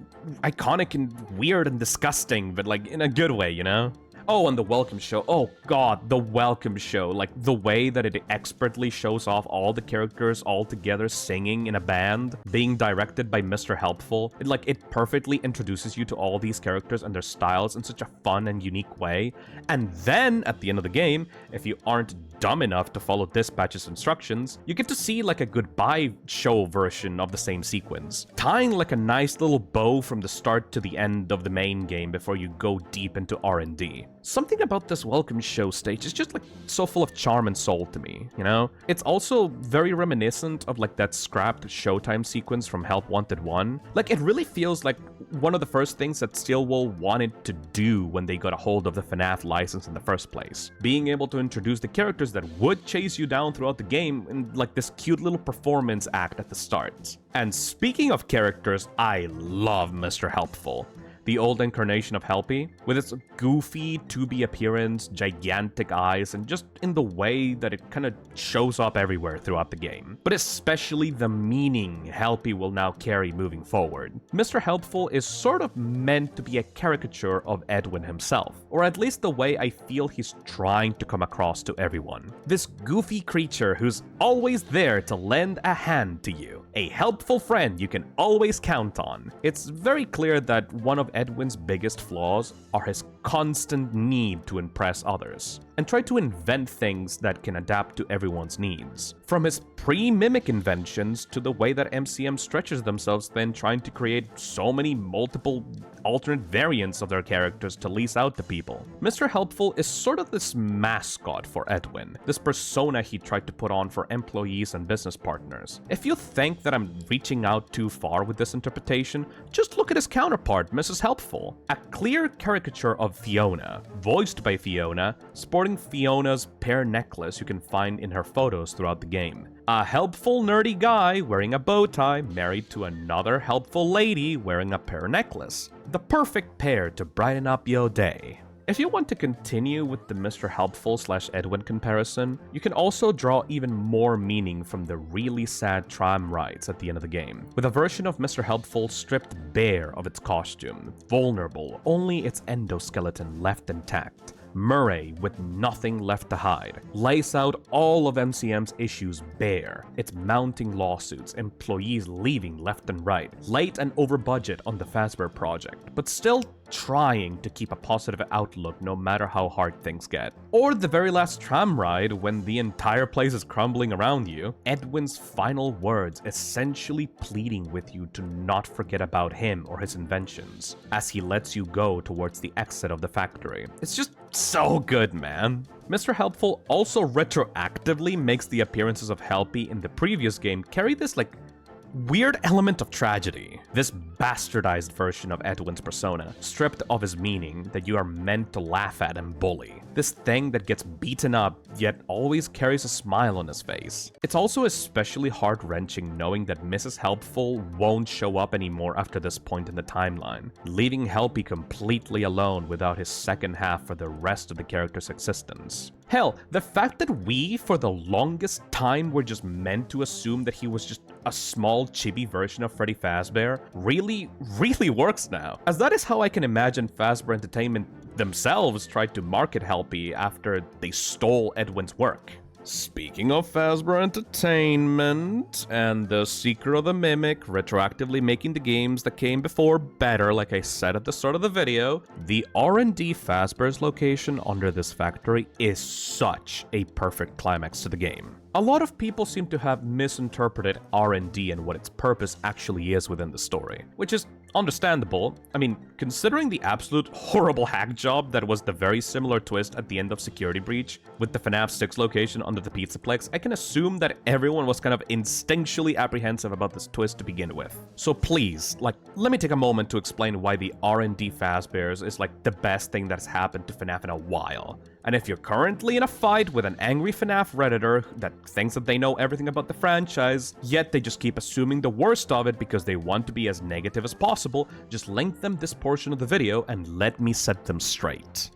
iconic and weird and disgusting, but like in a good way, you know? Oh, and the welcome show. Oh god, the welcome show. Like, the way that it expertly shows off all the characters all together singing in a band, being directed by Mr. Helpful. It perfectly introduces you to all these characters and their styles in such a fun and unique way. And then, at the end of the game, if you aren't dumb enough to follow Dispatch's instructions, you get to see like a goodbye show version of the same sequence, tying like a nice little bow from the start to the end of the main game before you go deep into R&D. Something about this welcome show stage is just like so full of charm and soul to me, you know? It's also very reminiscent of like that scrapped Showtime sequence from Help Wanted 1. Like, it really feels like one of the first things that Stillwell wanted to do when they got a hold of the FNAF license in the first place. Being able to introduce the characters that would chase you down throughout the game in like this cute little performance act at the start. And speaking of characters, I love Mr. Helpful. The old incarnation of Helpy, with its goofy 2B appearance, gigantic eyes, and just in the way that it kind of shows up everywhere throughout the game. But especially the meaning Helpy will now carry moving forward. Mr. Helpful is sort of meant to be a caricature of Edwin himself, or at least the way I feel he's trying to come across to everyone. This goofy creature who's always there to lend a hand to you. A helpful friend you can always count on. It's very clear that one of Edwin's biggest flaws are his constant need to impress others, and try to invent things that can adapt to everyone's needs. From his pre-mimic inventions to the way that MCM stretches themselves thin trying to create so many multiple alternate variants of their characters to lease out to people. Mr. Helpful is sort of this mascot for Edwin, this persona he tried to put on for employees and business partners. If you think that I'm reaching out too far with this interpretation, just look at his counterpart, Mrs. Helpful, a clear caricature of Fiona, voiced by Fiona, sporting Fiona's pear necklace you can find in her photos throughout the game. A helpful nerdy guy wearing a bow tie married to another helpful lady wearing a pear necklace. The perfect pair to brighten up your day. If you want to continue with the Mr. Helpful/Edwin comparison, you can also draw even more meaning from the really sad tram rides at the end of the game, with a version of Mr. Helpful stripped bare of its costume, vulnerable, only its endoskeleton left intact. Murray, with nothing left to hide, lays out all of MCM's issues bare, its mounting lawsuits, employees leaving left and right, late and over budget on the Fazbear project, but still trying to keep a positive outlook no matter how hard things get. Or the very last tram ride when the entire place is crumbling around you, Edwin's final words essentially pleading with you to not forget about him or his inventions, as he lets you go towards the exit of the factory. It's just so good, man. Mr. Helpful also retroactively makes the appearances of Helpy in the previous game carry this like weird element of tragedy. This bastardized version of Edwin's persona, stripped of his meaning that you are meant to laugh at and bully. This thing that gets beaten up, yet always carries a smile on his face. It's also especially heart-wrenching knowing that Mrs. Helpful won't show up anymore after this point in the timeline, leaving Helpy completely alone without his second half for the rest of the character's existence. Hell, the fact that we, for the longest time, were just meant to assume that he was just a small chibi version of Freddy Fazbear really works now, as that is how I can imagine Fazbear Entertainment themselves tried to market Helpy after they stole Edwin's work. Speaking of Fazbear Entertainment and the Seeker of the Mimic retroactively making the games that came before better, like I said at the start of the video, the R&D Fazbear's location under this factory is such a perfect climax to the game. A lot of people seem to have misinterpreted R&D and what its purpose actually is within the story, which is understandable. I mean, considering the absolute horrible hack job that was the very similar twist at the end of Security Breach with the FNAF 6 location under the Pizzaplex, I can assume that everyone was kind of instinctually apprehensive about this twist to begin with. So please, let me take a moment to explain why the R&D Fazbears is the best thing that's happened to FNAF in a while. And if you're currently in a fight with an angry FNAF Redditor that thinks that they know everything about the franchise, yet they just keep assuming the worst of it because they want to be as negative as possible, just link them this portion of the video and let me set them straight.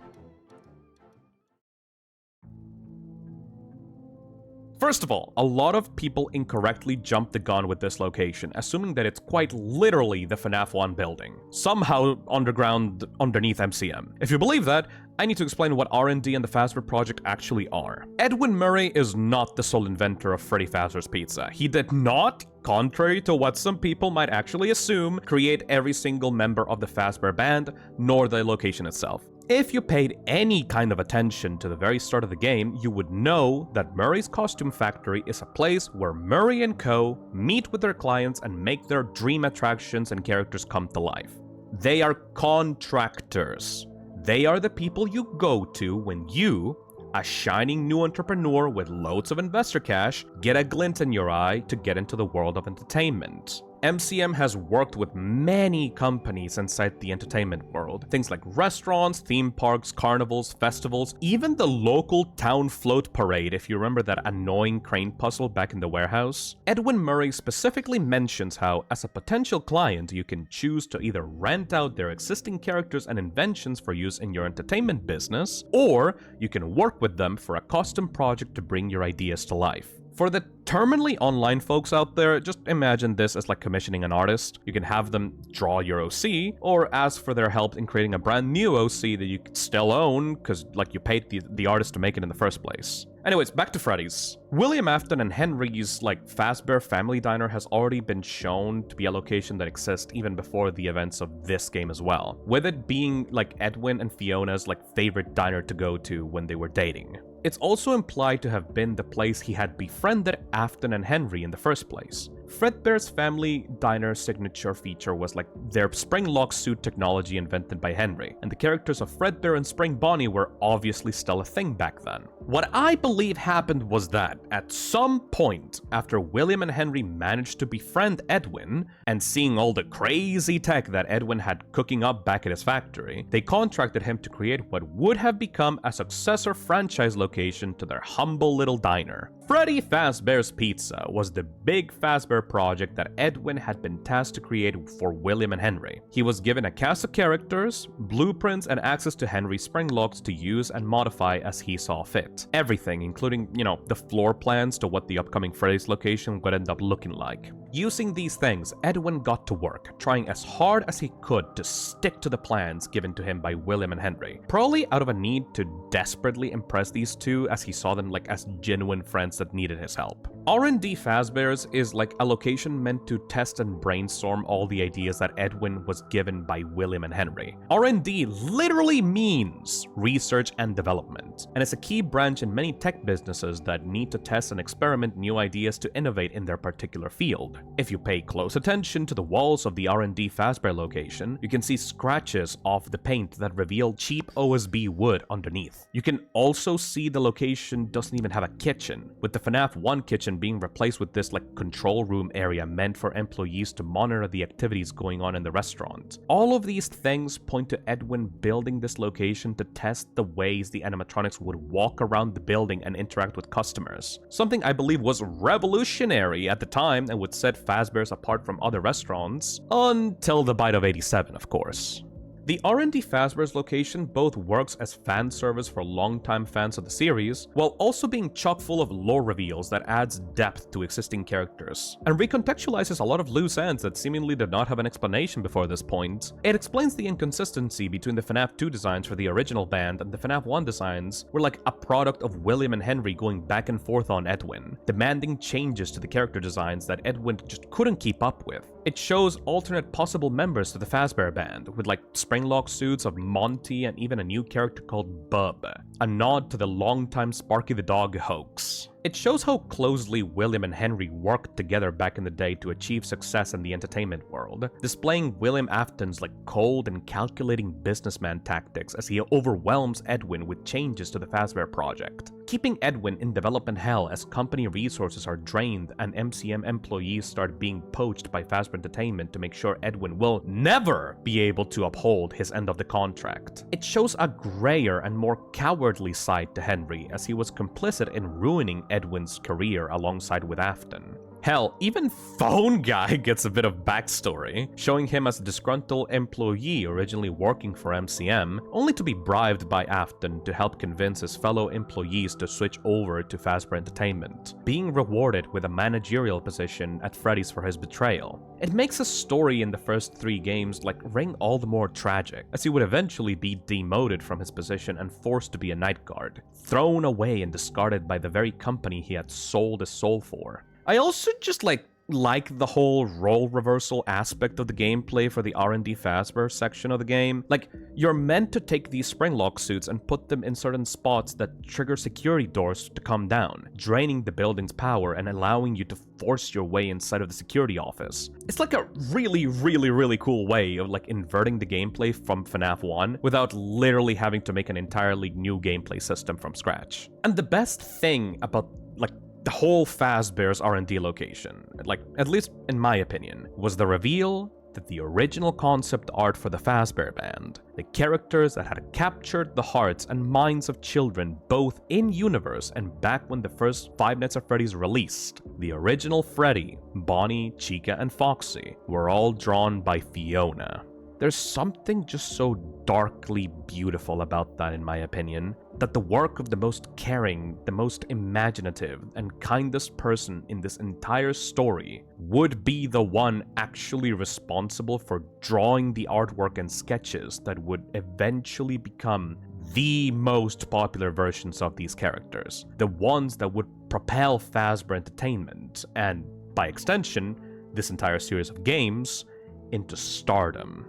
First of all, a lot of people incorrectly jumped the gun with this location, assuming that it's quite literally the FNAF 1 building, somehow underground underneath MCM. If you believe that, I need to explain what R&D and the Fazbear project actually are. Edwin Murray is not the sole inventor of Freddy Fazbear's Pizza. He did not, contrary to what some people might actually assume, create every single member of the Fazbear band, nor the location itself. If you paid any kind of attention to the very start of the game, you would know that Murray's Costume Factory is a place where Murray and co. meet with their clients and make their dream attractions and characters come to life. They are contractors. They are the people you go to when you, a shining new entrepreneur with loads of investor cash, get a glint in your eye to get into the world of entertainment. MCM has worked with many companies inside the entertainment world. Things like restaurants, theme parks, carnivals, festivals, even the local town float parade, if you remember that annoying crane puzzle back in the warehouse. Edwin Murray specifically mentions how, as a potential client, you can choose to either rent out their existing characters and inventions for use in your entertainment business, or you can work with them for a custom project to bring your ideas to life. For the terminally online folks out there, just imagine this as like commissioning an artist. You can have them draw your OC, or ask for their help in creating a brand new OC that you could still own, because like you paid the artist to make it in the first place. Anyways, back to Freddy's. William Afton and Henry's like Fazbear Family Diner has already been shown to be a location that exists even before the events of this game as well, with it being like Edwin and Fiona's like favorite diner to go to when they were dating. It's also implied to have been the place he had befriended Afton and Henry in the first place. Fredbear's Family Diner signature feature was like their spring lock suit technology invented by Henry, and the characters of Fredbear and Spring Bonnie were obviously still a thing back then. What I believe happened was that, at some point, after William and Henry managed to befriend Edwin, and seeing all the crazy tech that Edwin had cooking up back at his factory, they contracted him to create what would have become a successor franchise location to their humble little diner. Freddy Fazbear's Pizza was the big Fazbear project that Edwin had been tasked to create for William and Henry. He was given a cast of characters, blueprints, and access to Henry's spring locks to use and modify as he saw fit. Everything, including, the floor plans to what the upcoming Freddy's location would end up looking like. Using these things, Edwin got to work, trying as hard as he could to stick to the plans given to him by William and Henry. Probably out of a need to desperately impress these two, as he saw them like as genuine friends that needed his help. R&D Fazbear's is like a location meant to test and brainstorm all the ideas that Edwin was given by William and Henry. R&D literally means research and development, and it's a key branch in many tech businesses that need to test and experiment new ideas to innovate in their particular field. If you pay close attention to the walls of the R&D Fazbear location, you can see scratches off the paint that reveal cheap OSB wood underneath. You can also see the location doesn't even have a kitchen, with the FNAF 1 kitchen being replaced with this like control room area meant for employees to monitor the activities going on in the restaurant. All of these things point to Edwin building this location to test the ways the animatronics would walk around the building and interact with customers. Something I believe was revolutionary at the time and would set Fazbear's apart from other restaurants, until the bite of '87, of course. The R&D Fazbear's location both works as fan service for longtime fans of the series, while also being chock full of lore reveals that adds depth to existing characters, and recontextualizes a lot of loose ends that seemingly did not have an explanation before this point. It explains the inconsistency between the FNAF 2 designs for the original band and the FNAF 1 designs were like a product of William and Henry going back and forth on Edwin, demanding changes to the character designs that Edwin just couldn't keep up with. It shows alternate possible members to the Fazbear band, with like springlock suits of Monty and even a new character called Bub, a nod to the longtime Sparky the Dog hoax. It shows how closely William and Henry worked together back in the day to achieve success in the entertainment world, displaying William Afton's like cold and calculating businessman tactics as he overwhelms Edwin with changes to the Fazbear project, keeping Edwin in development hell as company resources are drained and MCM employees start being poached by Fazbear Entertainment to make sure Edwin will never be able to uphold his end of the contract. It shows a grayer and more cowardly side to Henry, as he was complicit in ruining Edwin's career alongside with Afton. Hell, even Phone Guy gets a bit of backstory, showing him as a disgruntled employee originally working for MCM, only to be bribed by Afton to help convince his fellow employees to switch over to Fazbear Entertainment, being rewarded with a managerial position at Freddy's for his betrayal. It makes his story in the first 3 games like ring all the more tragic, as he would eventually be demoted from his position and forced to be a night guard, thrown away and discarded by the very company he had sold his soul for. I also just like the whole role reversal aspect of the gameplay for the R&D Fazbear section of the game. Like, you're meant to take these spring lock suits and put them in certain spots that trigger security doors to come down, draining the building's power and allowing you to force your way inside of the security office. It's like a really cool way of like inverting the gameplay from FNAF 1 without literally having to make an entirely new gameplay system from scratch. And the best thing about like the whole Fazbear's R&D location, like at least in my opinion, was the reveal that the original concept art for the Fazbear Band, the characters that had captured the hearts and minds of children both in-universe and back when the first Five Nights at Freddy's released, the original Freddy, Bonnie, Chica, and Foxy, were all drawn by Fiona. There's something just so darkly beautiful about that, in my opinion, that the work of the most caring, the most imaginative, and kindest person in this entire story would be the one actually responsible for drawing the artwork and sketches that would eventually become the most popular versions of these characters, the ones that would propel Fazbear Entertainment, and by extension, this entire series of games, into stardom.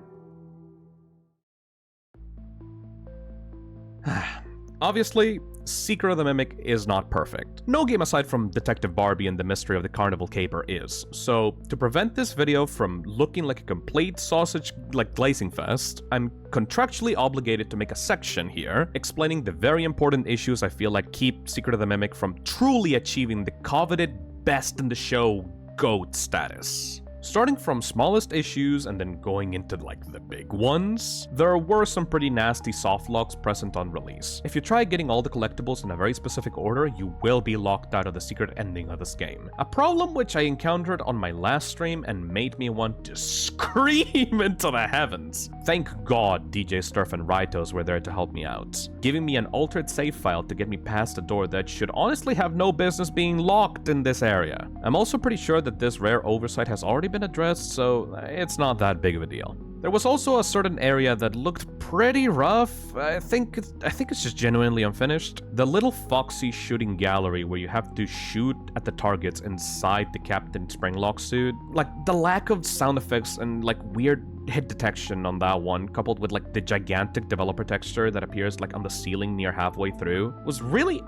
Obviously, Secret of the Mimic is not perfect. No game aside from Detective Barbie and the Mystery of the Carnival Caper is, so to prevent this video from looking like a complete sausage glazing fest, I'm contractually obligated to make a section here explaining the very important issues I feel like keep Secret of the Mimic from truly achieving the coveted best in the show GOAT status. Starting from smallest issues and then going into like the big ones, there were some pretty nasty softlocks present on release. If you try getting all the collectibles in a very specific order, you will be locked out of the secret ending of this game. A problem which I encountered on my last stream and made me want to scream into the heavens. Thank God DJ Sturf and Ritos were there to help me out, giving me an altered save file to get me past a door that should honestly have no business being locked in this area. I'm also pretty sure that this rare oversight has already been addressed, so it's not that big of a deal. There was also a certain area that looked pretty rough. I think it's just genuinely unfinished. The little Foxy shooting gallery where you have to shoot at the targets inside the Captain Springlock suit. Like, the lack of sound effects and like weird hit detection on that one, coupled with like the gigantic developer texture that appears like on the ceiling near halfway through, was really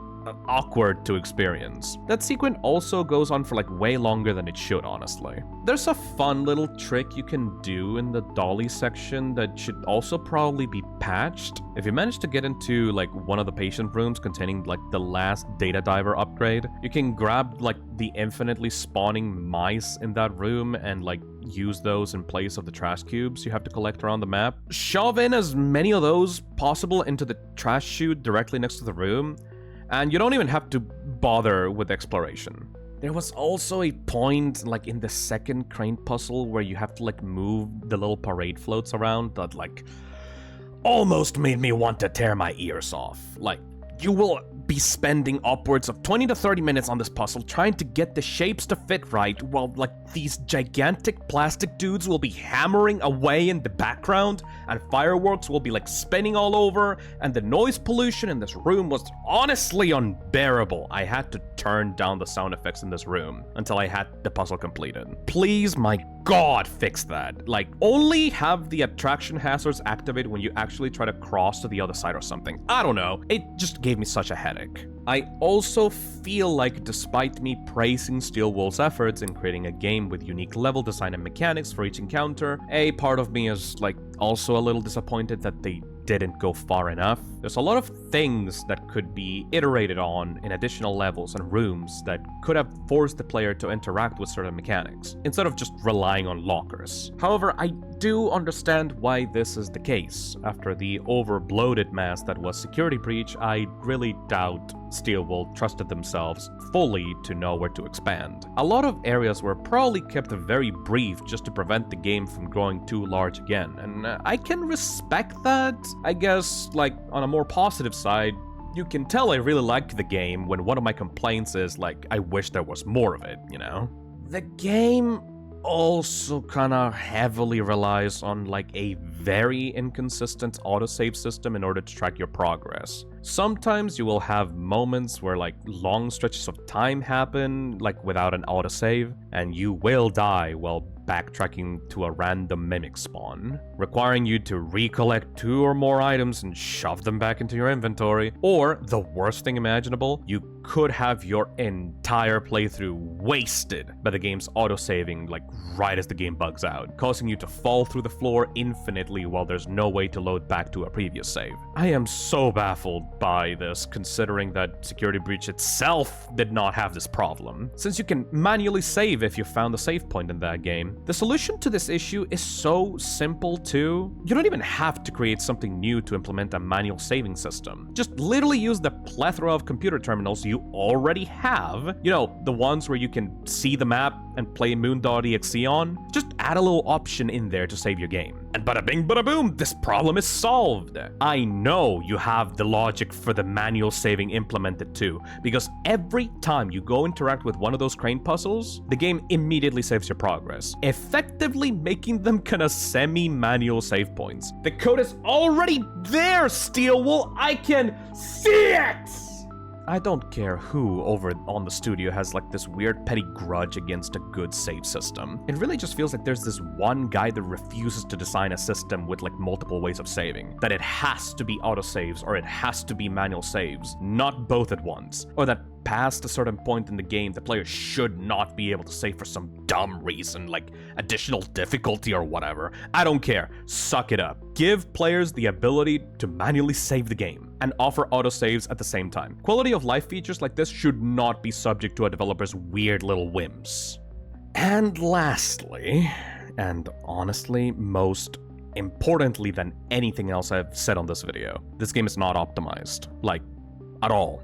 awkward to experience. That sequence also goes on for like way longer than it should, honestly. There's a fun little trick you can do in the dolly section that should also probably be patched. If you manage to get into like one of the patient rooms containing like the last data diver upgrade, you can grab like the infinitely spawning mice in that room and like use those in place of the trash cubes you have to collect around the map. Shove in as many of those possible into the trash chute directly next to the room, and you don't even have to bother with exploration. There was also a point, like in the second crane puzzle, where you have to like move the little parade floats around that like almost made me want to tear my ears off. Like, you will be spending upwards of 20 to 30 minutes on this puzzle trying to get the shapes to fit right, while like these gigantic plastic dudes will be hammering away in the background and fireworks will be like spinning all over, and the noise pollution in this room was honestly unbearable. I had to turn down the sound effects in this room until I had the puzzle completed. Please, my God, fix that. Like, only have the attraction hazards activate when you actually try to cross to the other side or something. I don't know. It just gave me such a headache. I also feel like, despite me praising Steel Wool's efforts in creating a game with unique level design and mechanics for each encounter, a part of me is like also a little disappointed that they didn't go far enough. There's a lot of things that could be iterated on in additional levels and rooms that could have forced the player to interact with certain mechanics, instead of just relying on lockers. However, I do understand why this is the case. After the over-bloated mess that was Security Breach, I really doubt Steel Wool trusted themselves fully to know where to expand. A lot of areas were probably kept very brief just to prevent the game from growing too large again, and I can respect that. I guess, like, on a more positive side, you can tell I really like the game when one of my complaints is, like, I wish there was more of it, you know? The game also kinda heavily relies on, like, a very inconsistent autosave system in order to track your progress. Sometimes you will have moments where like long stretches of time happen, like without an autosave, and you will die while backtracking to a random mimic spawn, requiring you to recollect 2 or more items and shove them back into your inventory. Or, the worst thing imaginable, you could have your entire playthrough wasted by the game's autosaving like right as the game bugs out, causing you to fall through the floor infinitely while there's no way to load back to a previous save. I am so baffled by this, considering that Security Breach itself did not have this problem, since you can manually save if you found a save point in that game. The solution to this issue is so simple too. You don't even have to create something new to implement a manual saving system. Just literally use the plethora of computer terminals you already have. You know, the ones where you can see the map and play Moon.exe on. Just add a little option in there to save your game. And bada bing bada boom, this problem is solved. I know you have the logic for the manual saving implemented too, because every time you go interact with one of those crane puzzles, the game immediately saves your progress, effectively making them kinda semi-manual save points. The code is already there, Steelwool! I can see it! I don't care who over on the studio has like this weird petty grudge against a good save system. It really just feels like there's this one guy that refuses to design a system with like multiple ways of saving. That it has to be autosaves or it has to be manual saves, not both at once. Or that past a certain point in the game, the player should not be able to save for some dumb reason, like additional difficulty or whatever. I don't care. Suck it up. Give players the ability to manually save the game and offer autosaves at the same time. Quality of life features like this should not be subject to a developer's weird little whims. And lastly, and honestly, most importantly than anything else I've said on this video, this game is not optimized. Like, at all.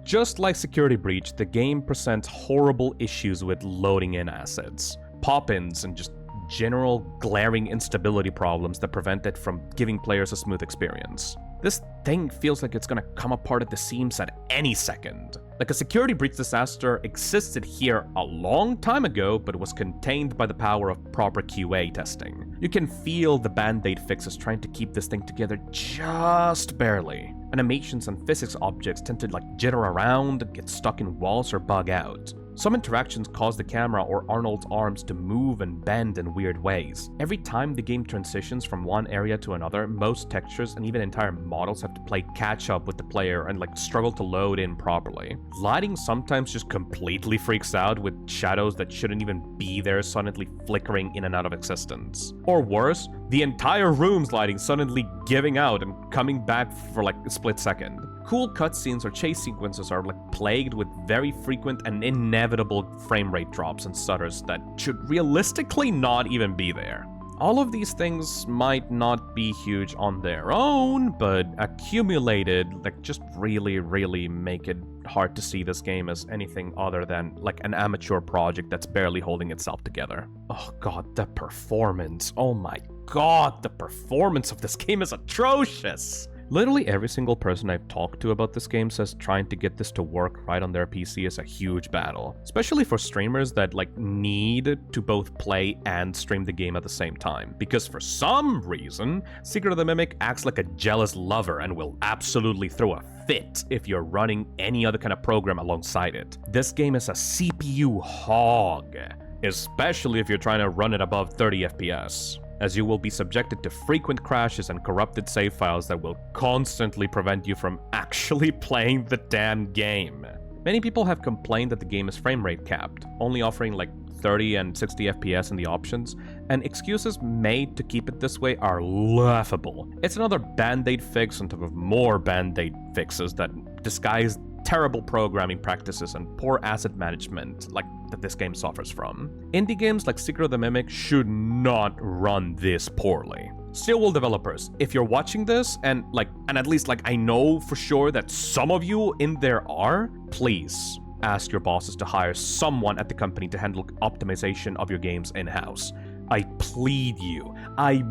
Just like Security Breach, the game presents horrible issues with loading in assets, pop-ins, and just general glaring instability problems that prevent it from giving players a smooth experience. This thing feels like it's gonna come apart at the seams at any second. Like a Security Breach disaster existed here a long time ago, but was contained by the power of proper QA testing. You can feel the band-aid fixes trying to keep this thing together just barely. Animations and physics objects tend to like jitter around, get stuck in walls, or bug out. Some interactions cause the camera or Arnold's arms to move and bend in weird ways. Every time the game transitions from one area to another, most textures and even entire models have to play catch up with the player and like struggle to load in properly. Lighting sometimes just completely freaks out, with shadows that shouldn't even be there suddenly flickering in and out of existence. Or worse, the entire room's lighting suddenly giving out and coming back for like a split second. Cool cutscenes or chase sequences are like plagued with very frequent and inevitable frame rate drops and stutters that should realistically not even be there. All of these things might not be huge on their own, but accumulated like just really make it hard to see this game as anything other than like an amateur project that's barely holding itself together. Oh god, the performance. Oh my god, the performance of this game is atrocious. Literally every single person I've talked to about this game says trying to get this to work right on their PC is a huge battle, especially for streamers that like need to both play and stream the game at the same time, because for some reason, Secret of the Mimic acts like a jealous lover and will absolutely throw a fit if you're running any other kind of program alongside it. This game is a CPU hog, especially if you're trying to run it above 30 FPS. As you will be subjected to frequent crashes and corrupted save files that will constantly prevent you from actually playing the damn game. Many people have complained that the game is frame rate capped, only offering like 30 and 60 FPS in the options, and excuses made to keep it this way are laughable. It's another band-aid fix on top of more band-aid fixes that disguise terrible programming practices and poor asset management like that this game suffers from. Indie games like Secret of the Mimic should not run this poorly. Steelwool developers, if you're watching this, and at least I know for sure that some of you in there are, please ask your bosses to hire someone at the company to handle optimization of your games in-house. I plead you. I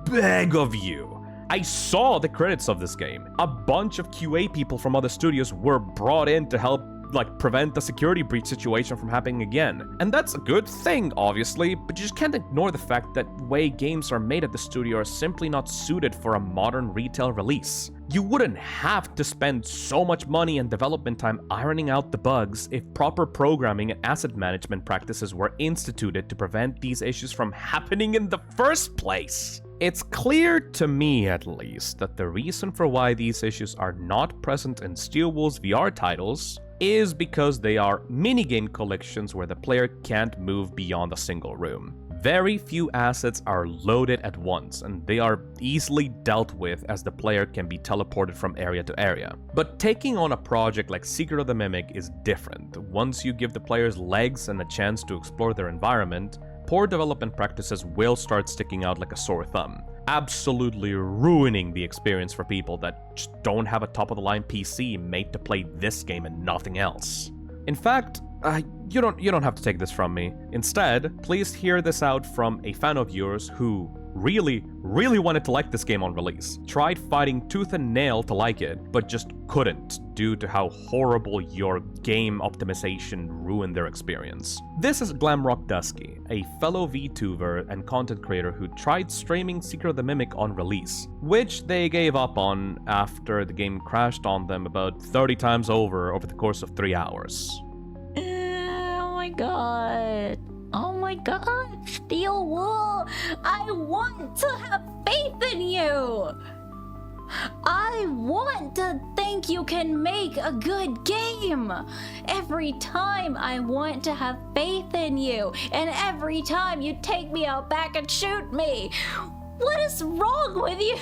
beg of you. I saw the credits of this game. A bunch of QA people from other studios were brought in to help prevent the security breach situation from happening again. And that's a good thing, obviously, but you just can't ignore the fact that the way games are made at the studio are simply not suited for a modern retail release. You wouldn't have to spend so much money and development time ironing out the bugs if proper programming and asset management practices were instituted to prevent these issues from happening in the first place. It's clear to me, at least, that the reason for why these issues are not present in Steelwool's VR titles is because they are minigame collections where the player can't move beyond a single room. Very few assets are loaded at once, and they are easily dealt with as the player can be teleported from area to area. But taking on a project like Secret of the Mimic is different. Once you give the players legs and a chance to explore their environment, poor development practices will start sticking out like a sore thumb, absolutely ruining the experience for people that just don't have a top-of-the-line PC made to play this game and nothing else. In fact, you don't have to take this from me. Instead, please hear this out from a fan of yours who really wanted to like this game on release. Tried fighting tooth and nail to like it, but just couldn't due to how horrible your game optimization ruined their experience. This is Glamrock Dusky, a fellow VTuber and content creator who tried streaming Secret of the Mimic on release, which they gave up on after the game crashed on them about 30 times over the course of 3 hours. Oh my god, Steelwool! I want to have faith in you! I want to think you can make a good game! Every time I want to have faith in you, and every time you take me out back and shoot me! What is wrong with you?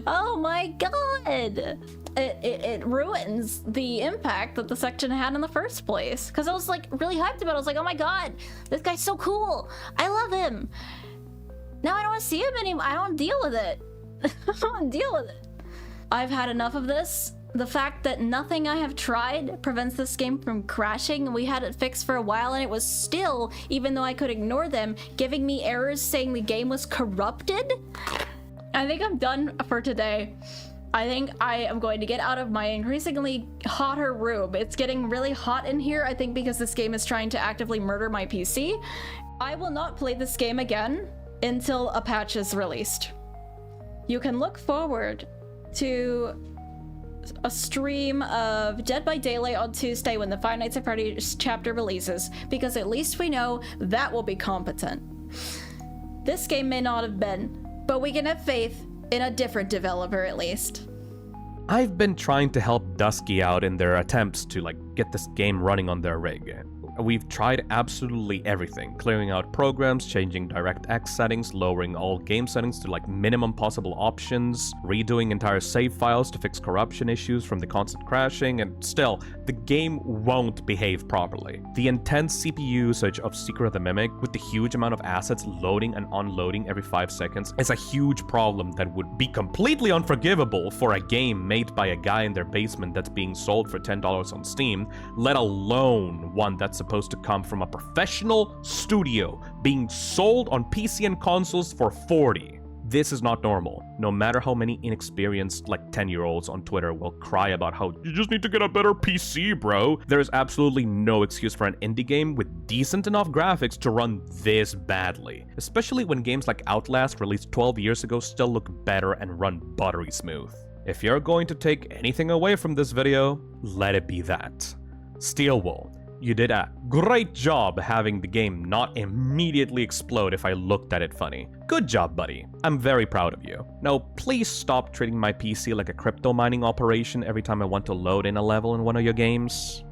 Oh my god! It ruins the impact that the section had in the first place. Because I was like really hyped about it. I was like, oh my god, this guy's so cool. I love him. Now I don't want to see him anymore. I don't want to deal with it. I don't want to deal with it. I've had enough of this. The fact that nothing I have tried prevents this game from crashing. We had it fixed for a while and it was still, even though I could ignore them, giving me errors saying the game was corrupted. I think I'm done for today. I think I am going to get out of my increasingly hotter room. It's getting really hot in here, I think because this game is trying to actively murder my PC. I will not play this game again until a patch is released. You can look forward to a stream of Dead by Daylight on Tuesday when the Five Nights at Freddy's chapter releases, because at least we know that will be competent. This game may not have been, but we can have faith in a different developer at least. I've been trying to help Dusky out in their attempts to get this game running on their rig. We've tried absolutely everything, clearing out programs, changing DirectX settings, lowering all game settings to minimum possible options, redoing entire save files to fix corruption issues from the constant crashing, and still, the game won't behave properly. The intense CPU usage of Secret of the Mimic, with the huge amount of assets loading and unloading every 5 seconds, is a huge problem that would be completely unforgivable for a game made by a guy in their basement that's being sold for $10 on Steam, let alone one that's supposed to come from a professional studio being sold on PC and consoles for $40. This is not normal, no matter how many inexperienced 10-year-olds on Twitter will cry about how you just need to get a better PC, bro. There is absolutely no excuse for an indie game with decent enough graphics to run this badly, especially when games like Outlast released 12 years ago still look better and run buttery smooth. If you're going to take anything away from this video, let it be that. Steelwool, you did a great job having the game not immediately explode if I looked at it funny. Good job, buddy. I'm very proud of you. Now, please stop treating my PC like a crypto mining operation every time I want to load in a level in one of your games.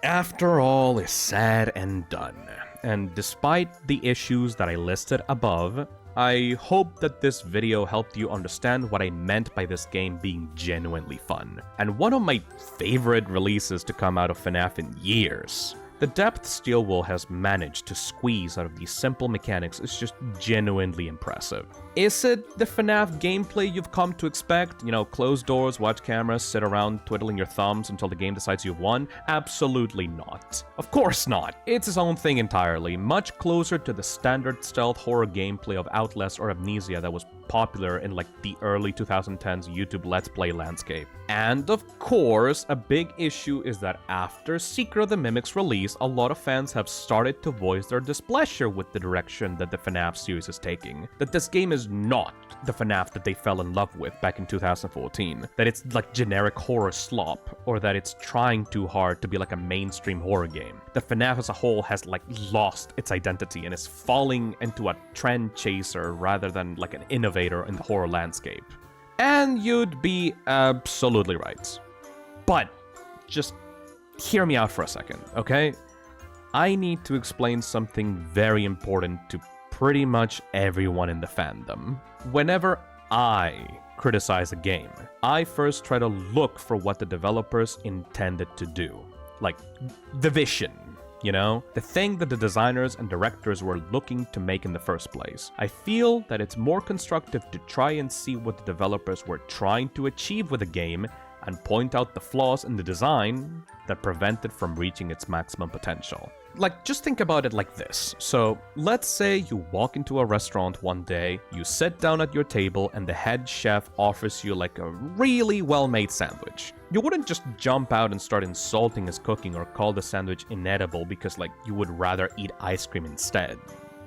After all is said and done, and despite the issues that I listed above, I hope that this video helped you understand what I meant by this game being genuinely fun, and one of my favorite releases to come out of FNAF in years. The depth Steelwool has managed to squeeze out of these simple mechanics is just genuinely impressive. Is it the FNAF gameplay you've come to expect? You know, close doors, watch cameras, sit around twiddling your thumbs until the game decides you've won? Absolutely not. Of course not. It's its own thing entirely, much closer to the standard stealth horror gameplay of Outlast or Amnesia that was popular in like the early 2010s YouTube Let's Play landscape. And of course, a big issue is that after Secret of the Mimic's release, a lot of fans have started to voice their displeasure with the direction that the FNAF series is taking. That this game is not the FNAF that they fell in love with back in 2014. That it's like generic horror slop, or that it's trying too hard to be like a mainstream horror game. The FNAF as a whole has like lost its identity and is falling into a trend chaser rather than like an innovator in the horror landscape. And you'd be absolutely right. But just hear me out for a second, okay? I need to explain something very important to pretty much everyone in the fandom. Whenever I criticize a game, I first try to look for what the developers intended to do. Like, the vision, you know? The thing that the designers and directors were looking to make in the first place. I feel that it's more constructive to try and see what the developers were trying to achieve with the game and point out the flaws in the design that prevent it from reaching its maximum potential. Like, just think about it like this. So, let's say you walk into a restaurant one day, you sit down at your table, and the head chef offers you like a really well-made sandwich. You wouldn't just jump out and start insulting his cooking or call the sandwich inedible because like you would rather eat ice cream instead,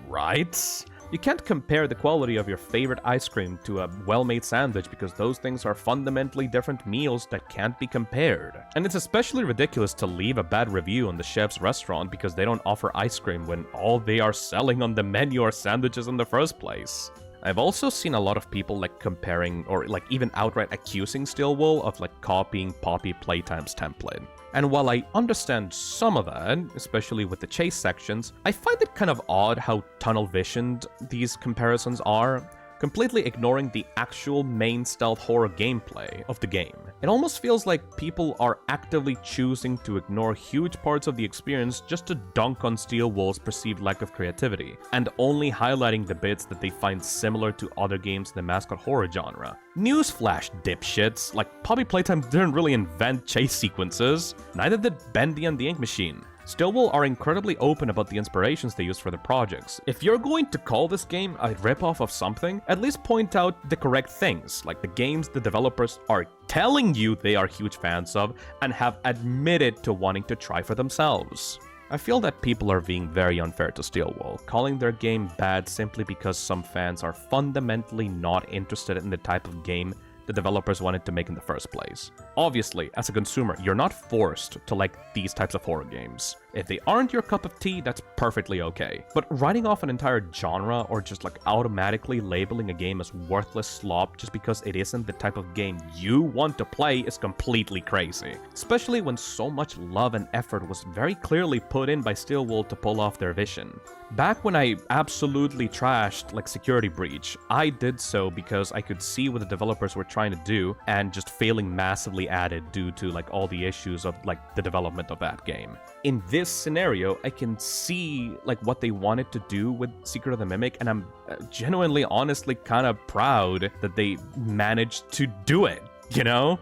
right? You can't compare the quality of your favorite ice cream to a well-made sandwich because those things are fundamentally different meals that can't be compared. And it's especially ridiculous to leave a bad review on the chef's restaurant because they don't offer ice cream when all they are selling on the menu are sandwiches in the first place. I've also seen a lot of people like comparing or like even outright accusing Stillwell of like copying Poppy Playtime's template. And while I understand some of that, especially with the chase sections, I find it kind of odd how tunnel-visioned these comparisons are, completely ignoring the actual main stealth horror gameplay of the game. It almost feels like people are actively choosing to ignore huge parts of the experience just to dunk on Stillwell's perceived lack of creativity, and only highlighting the bits that they find similar to other games in the mascot horror genre. Newsflash, dipshits, like Poppy Playtime didn't really invent chase sequences, neither did Bendy and the Ink Machine. Stillwell are incredibly open about the inspirations they use for their projects. If you're going to call this game a ripoff of something, at least point out the correct things, like the games the developers are telling you they are huge fans of and have admitted to wanting to try for themselves. I feel that people are being very unfair to Stillwell, calling their game bad simply because some fans are fundamentally not interested in the type of game the developers wanted to make in the first place. Obviously, as a consumer, you're not forced to like these types of horror games. If they aren't your cup of tea, that's perfectly okay. But writing off an entire genre or just like automatically labeling a game as worthless slop just because it isn't the type of game you want to play is completely crazy. Especially when so much love and effort was very clearly put in by Stillwell to pull off their vision. Back when I absolutely trashed like Security Breach, I did so because I could see what the developers were trying to do and just failing massively at it due to like all the issues of like the development of that game. In this scenario, I can see like what they wanted to do with Secret of the Mimic, and I'm genuinely, honestly kind of proud that they managed to do it, you know?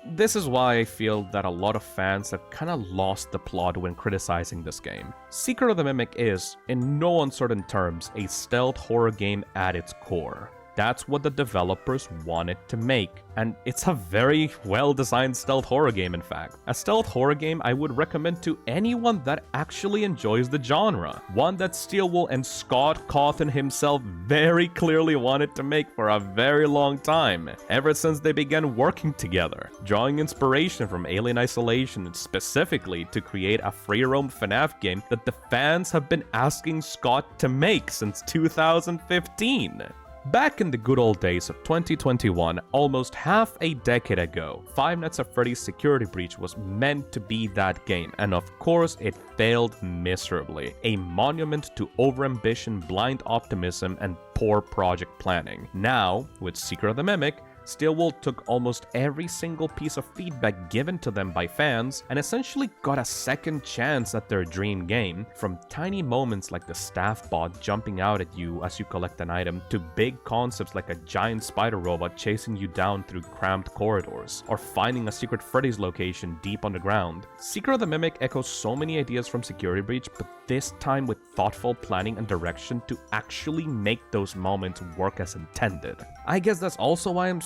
This is why I feel that a lot of fans have kind of lost the plot when criticizing this game. Secret of the Mimic is, in no uncertain terms, a stealth horror game at its core. That's what the developers wanted to make, and it's a very well-designed stealth horror game, in fact. A stealth horror game I would recommend to anyone that actually enjoys the genre. One that Stillwell and Scott Cawthon himself very clearly wanted to make for a very long time, ever since they began working together, drawing inspiration from Alien Isolation specifically to create a free-roam FNAF game that the fans have been asking Scott to make since 2015. Back in the good old days of 2021, almost half a decade ago, Five Nights at Freddy's Security Breach was meant to be that game, and of course it failed miserably. A monument to overambition, blind optimism, and poor project planning. Now, with Secret of the Mimic, Stillwell took almost every single piece of feedback given to them by fans and essentially got a second chance at their dream game, from tiny moments like the staff bot jumping out at you as you collect an item, to big concepts like a giant spider robot chasing you down through cramped corridors, or finding a secret Freddy's location deep underground. Secret of the Mimic echoes so many ideas from Security Breach, but this time with thoughtful planning and direction to actually make those moments work as intended. I guess that's also why I'm,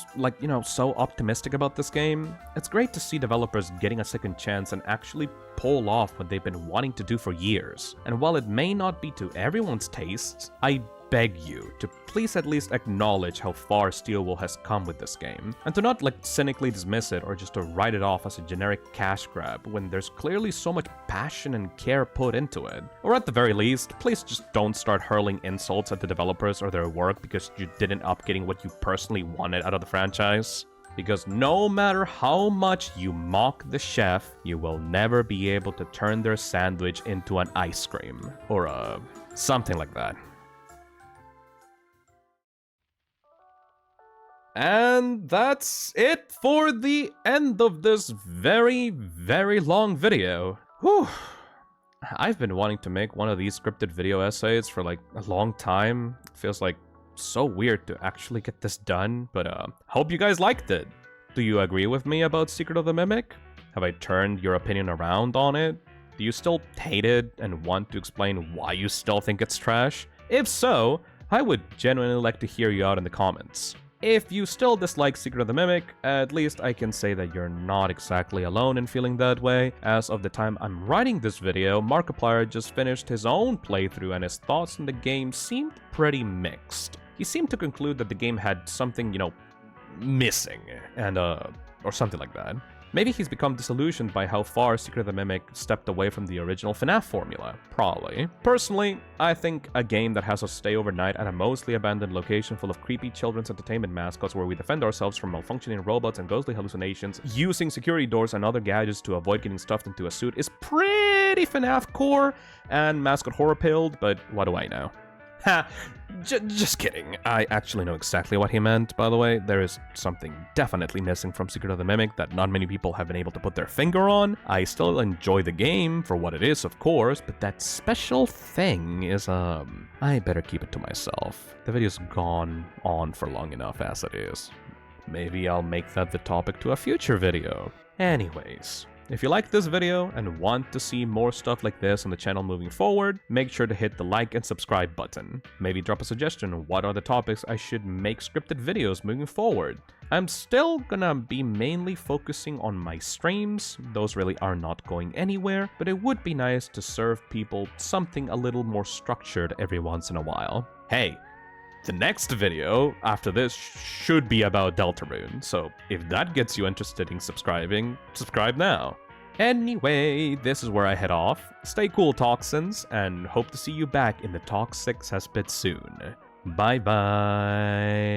so optimistic about this game. It's great to see developers getting a second chance and actually pull off what they've been wanting to do for years. And while it may not be to everyone's tastes, I beg you to please at least acknowledge how far Steelwool has come with this game, and to not cynically dismiss it or just to write it off as a generic cash grab when there's clearly so much passion and care put into it. Or at the very least, please just don't start hurling insults at the developers or their work because you didn't end up getting what you personally wanted out of the franchise. Because no matter how much you mock the chef, you will never be able to turn their sandwich into an ice cream. Or something like that. And that's it for the end of this very, very long video. Whew. I've been wanting to make one of these scripted video essays for a long time. It feels so weird to actually get this done, but hope you guys liked it. Do you agree with me about Secret of the Mimic? Have I turned your opinion around on it? Do you still hate it and want to explain why you still think it's trash? If so, I would genuinely like to hear you out in the comments. If you still dislike Secret of the Mimic, at least I can say that you're not exactly alone in feeling that way. As of the time I'm writing this video, Markiplier just finished his own playthrough and his thoughts on the game seemed pretty mixed. He seemed to conclude that the game had something, missing, and or something like that. Maybe he's become disillusioned by how far Secret of the Mimic stepped away from the original FNAF formula. Probably. Personally, I think a game that has us stay overnight at a mostly abandoned location full of creepy children's entertainment mascots where we defend ourselves from malfunctioning robots and ghostly hallucinations, using security doors and other gadgets to avoid getting stuffed into a suit is pretty FNAF core and mascot horror pilled, but what do I know? Ha! Just kidding. I actually know exactly what he meant, by the way. There is something definitely missing from Secret of the Mimic that not many people have been able to put their finger on. I still enjoy the game for what it is, of course, but that special thing is, I better keep it to myself. The video's gone on for long enough as it is. Maybe I'll make that the topic to a future video. Anyways, if you like this video and want to see more stuff like this on the channel moving forward, make sure to hit the like and subscribe button. Maybe drop a suggestion on what are the topics I should make scripted videos moving forward. I'm still gonna be mainly focusing on my streams, those really are not going anywhere, but it would be nice to serve people something a little more structured every once in a while. Hey! The next video after this should be about Deltarune, so if that gets you interested in subscribing, subscribe now. Anyway, this is where I head off. Stay cool, Toxins, and hope to see you back in the toxic cesspit soon. Bye bye.